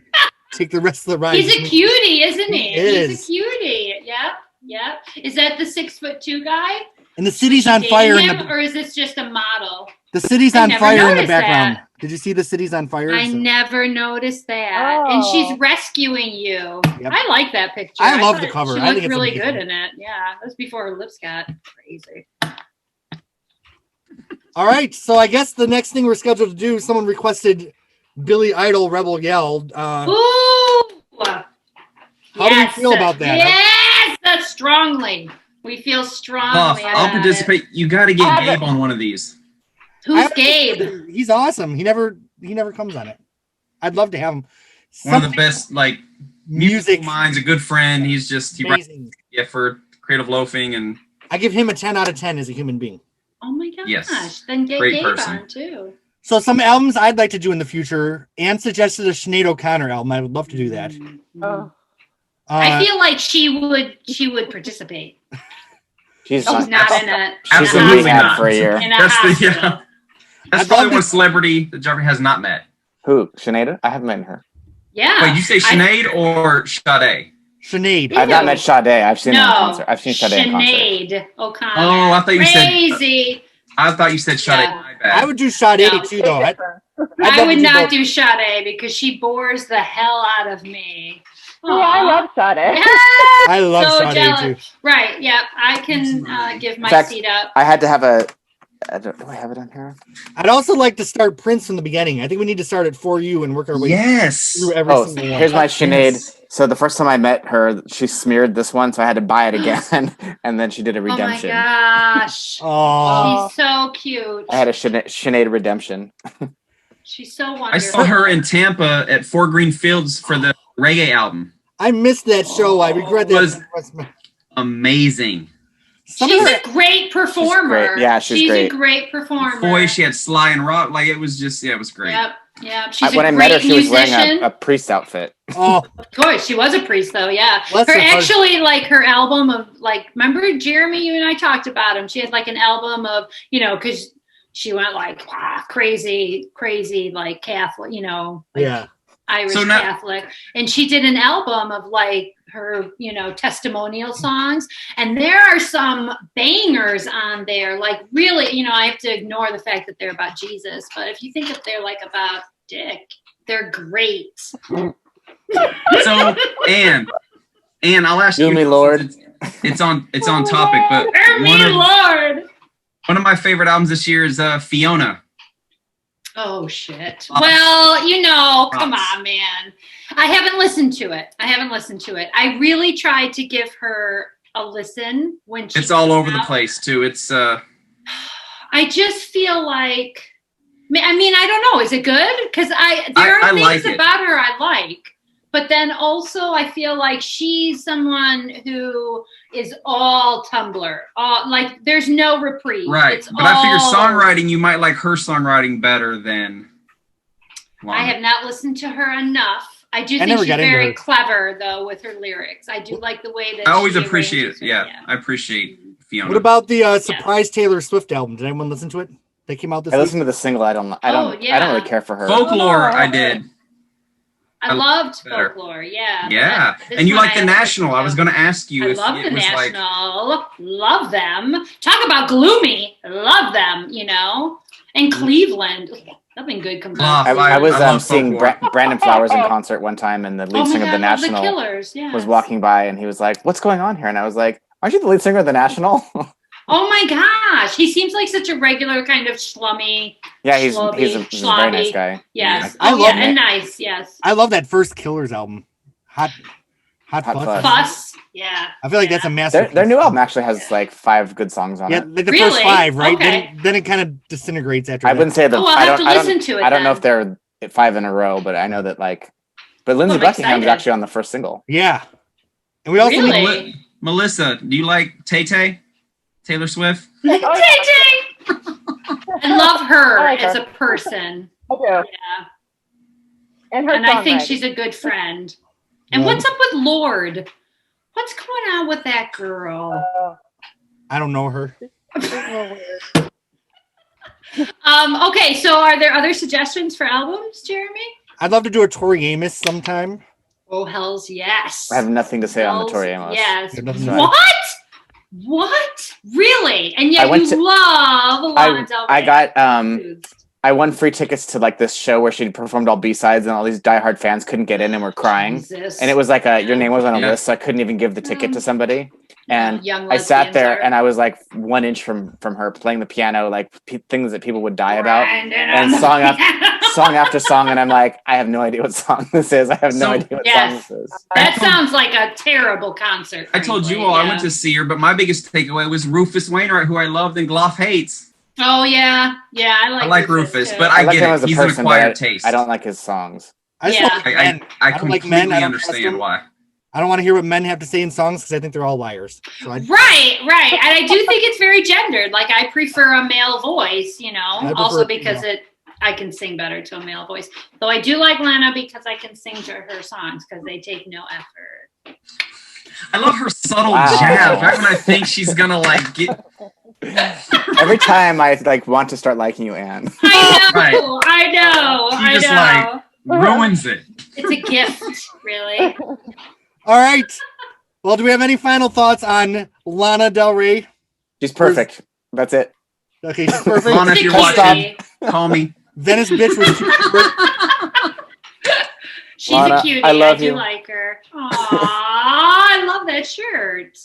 take the rest of the ride. He's a cutie, isn't he? He's a cutie. Yep. Is that the 6'2" guy? And the city's on fire or is this just a model? The city's on fire in the background. Did you see the city's on fire? I never noticed that. And she's rescuing you. Yep. I like that picture. I love the cover. She looked really good in it. Yeah, that was before her lips got crazy. All right, so I guess the next thing we're scheduled to do, someone requested Billy Idol Rebel Yell. Ooh! How do you feel about that? Yes, that's strongly. We feel strongly. I'll participate. You got to get Gabe on one of these. Who's Gabe? He's awesome. He never comes on it. I'd love to have him. One of the best music minds, a good friend. He's just amazing. For creative loafing, and I give him a 10 out of 10 as a human being. Oh my gosh. Yes. Then get Great Gabe person. on too. So some albums I'd like to do in the future. Anne suggested a Sinead O'Connor album. I would love to do that. I feel like she would participate. She's not in it. Absolutely not. For a year. That's probably one celebrity that Jeffrey has not met. Who? Sinead? I haven't met her. Yeah. Wait, you say Sinead or Sade? Sinead. I've not met Sade. I've seen her in concert. I've seen Sade in concert. Sinead O'Connor. Oh, I thought you Crazy. said. I thought you said Sade. My bad. I would do Sade too, though. I would not do Sade because she bores the hell out of me. Yeah, I love Sade. I love Sade too. Right. Yeah, I can give my seat up. I had to have a. Do I have it on here? I'd also like to start Prince from the beginning. I think we need to start at For You and work our way through every single one. Here's my Sinead. So the first time I met her, she smeared this one, so I had to buy it again, and then she did a redemption. Oh my gosh! Oh, she's so cute. I had a Sinead redemption. She's so wonderful. I saw her in Tampa at Four Green Fields for the reggae album. I missed that show. I regret that. It was amazing. She's a great performer. Great. Yeah, she's great. a great performer. Boy, she had Sly and Rock. Like it was just, it was great. Yep. She's when a I great met her, she was musician. wearing a priest outfit. Oh, of course, she was a priest, though. Yeah, her album of remember Jeremy? You and I talked about him. She had an album of because she went crazy like Catholic, Irish Catholic, and she did an album of her testimonial songs, and there are some bangers on there. Really, I have to ignore the fact that they're about Jesus, but if you think if they're about Dick, they're great. So Anne, I'll ask you. Me, Lord. It's on topic, but one of my favorite albums this year is Fiona. Oh shit. Well, come on, man. I haven't listened to it. I really tried to give her a listen when she. It's all over the place too. It's. I just feel like. I don't know. Is it good? Because there are things about her I like, but then also I feel like she's someone who is all Tumblr. There's no reprieve. Right. But I figure songwriting, you might like her songwriting better than Lana. I have not listened to her enough. I do think she's very clever, though, with her lyrics. I do like the way that I always appreciate it. Yeah, I appreciate Fiona. What about the surprise Taylor Swift album? Did anyone listen to it? They came out this week. I listened to the single. I don't really care for her. Folklore, I did. I loved Folklore, yeah. Yeah, and you like the National. I was going to ask you if love it the was National. Love them. Talk about gloomy. Love them, And Cleveland. Nothing good comes out. I was seeing Brandon Flowers in concert one time, and the lead singer of the National was walking by, and he was like, "What's going on here?" And I was like, "Aren't you the lead singer of the National?" Oh my gosh, he seems like such a regular kind of schlummy. Yeah, he's a very nice guy. Yes, I love and nice. Yes, I love that first Killers album, Hot Fuss. Yeah, I feel like that's a masterpiece. Their new album actually has like 5 good songs on it. Yeah, the first 5, right? Okay. Then it kind of disintegrates after. I wouldn't say that. I'll have to listen to it. I don't know if they're 5 in a row, but I know that But Lindsey Buckingham's actually on the first single. Yeah, and we also Melissa. Do you like Tay-Tay? Taylor Swift? Tay-Tay! I love her as a person. I do. Yeah. And I think she's a good friend. And what's up with Lorde? What's going on with that girl? I don't know her. Okay, so are there other suggestions for albums, Jeremy? I'd love to do a Tori Amos sometime. Oh, hells yes. I have nothing to say on the Tori Amos. Yes. What? Really? And yet love Lana Del Rey. I won free tickets to this show where she performed all B-sides, and all these diehard fans couldn't get in and were crying. Jesus. And it was your name was on a list, so I couldn't even give the ticket to somebody. And I sat there and I was 1 inch from her playing the piano, things that people would die about, and song after song. And I'm like, I have no idea what song this is. I have no idea what song this is. That sounds like a terrible concert. I told you all I went to see her, but my biggest takeaway was Rufus Wainwright, who I loved and Gloff hates. Oh yeah, I like Rufus, but I get it. He's an acquired taste. I don't like his songs. I completely understand why. I don't want to hear what men have to say in songs because I think they're all liars. So right. And I do think it's very gendered. I prefer a male voice, also because I can sing better to a male voice. Though I do like Lana because I can sing to her songs because they take no effort. I love her subtle jab. Right when I think she's gonna get. Every time I want to start liking you, Anne. I know. She just ruins it. It's a gift, really. All right. Well, do we have any final thoughts on Lana Del Rey? She's perfect. That's it. Okay, she's perfect. Lana, if you're watching, call me. Venice Bitch was She's Lana, a cutie. I do like her. Aww, I love that shirt.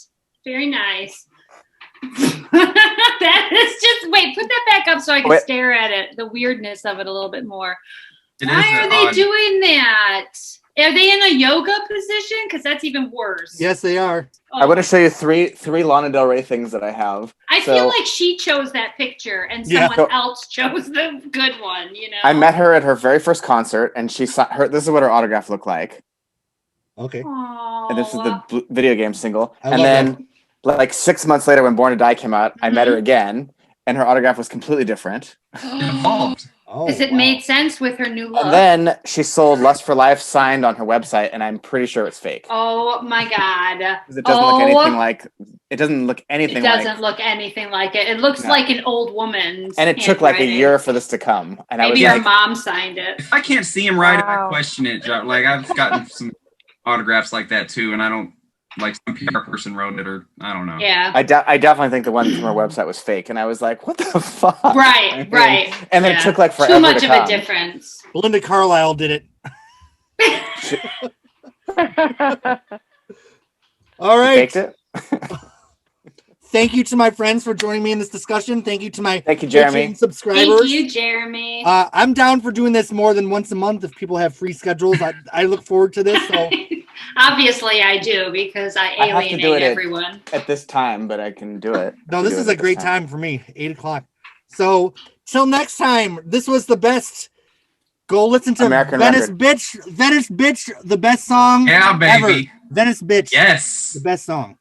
Very nice. That is just put that back up so I can stare at it. The weirdness of it a little bit more. Why are they doing that? Are they in a yoga position? Because that's even worse. Yes, they are. I want to show you three Lana Del Rey things that I have. I feel like she chose that picture and someone else chose the good one. I met her at her very first concert, and she saw her. This is what her autograph looked like. Okay. Aww. And this is the video game single. And then, 6 months later, when Born to Die came out, I met her again, and her autograph was completely different. It evolved. Because it made sense with her new look. And then she sold Lust for Life signed on her website, and I'm pretty sure it's fake. Oh my god! Because it doesn't look anything like. It doesn't look anything. It doesn't look anything like it. It looks like an old woman's. And it took a year for this to come. And maybe her mom signed it. If I can't see him right, I question it. I've gotten some autographs like that too, and I don't. Some PR person wrote it, or I don't know. Yeah. I definitely think the one from her website was fake, and I was like, "What the fuck?" Right. And then it took forever. Too much of a difference. Belinda Carlisle did it. All right. Faked it. Thank you to my friends for joining me in this discussion. Thank you to my Jeremy subscribers. Thank you, Jeremy. I'm down for doing this more than once a month if people have free schedules. I look forward to this. So. Obviously, I do because I alienate everyone at this time, but I can do it. No, this is a great time for me. 8:00. So till next time, this was the best. Go listen to Venice Bitch, the best song. Yeah, baby. Ever. Venice Bitch. Yes. The best song.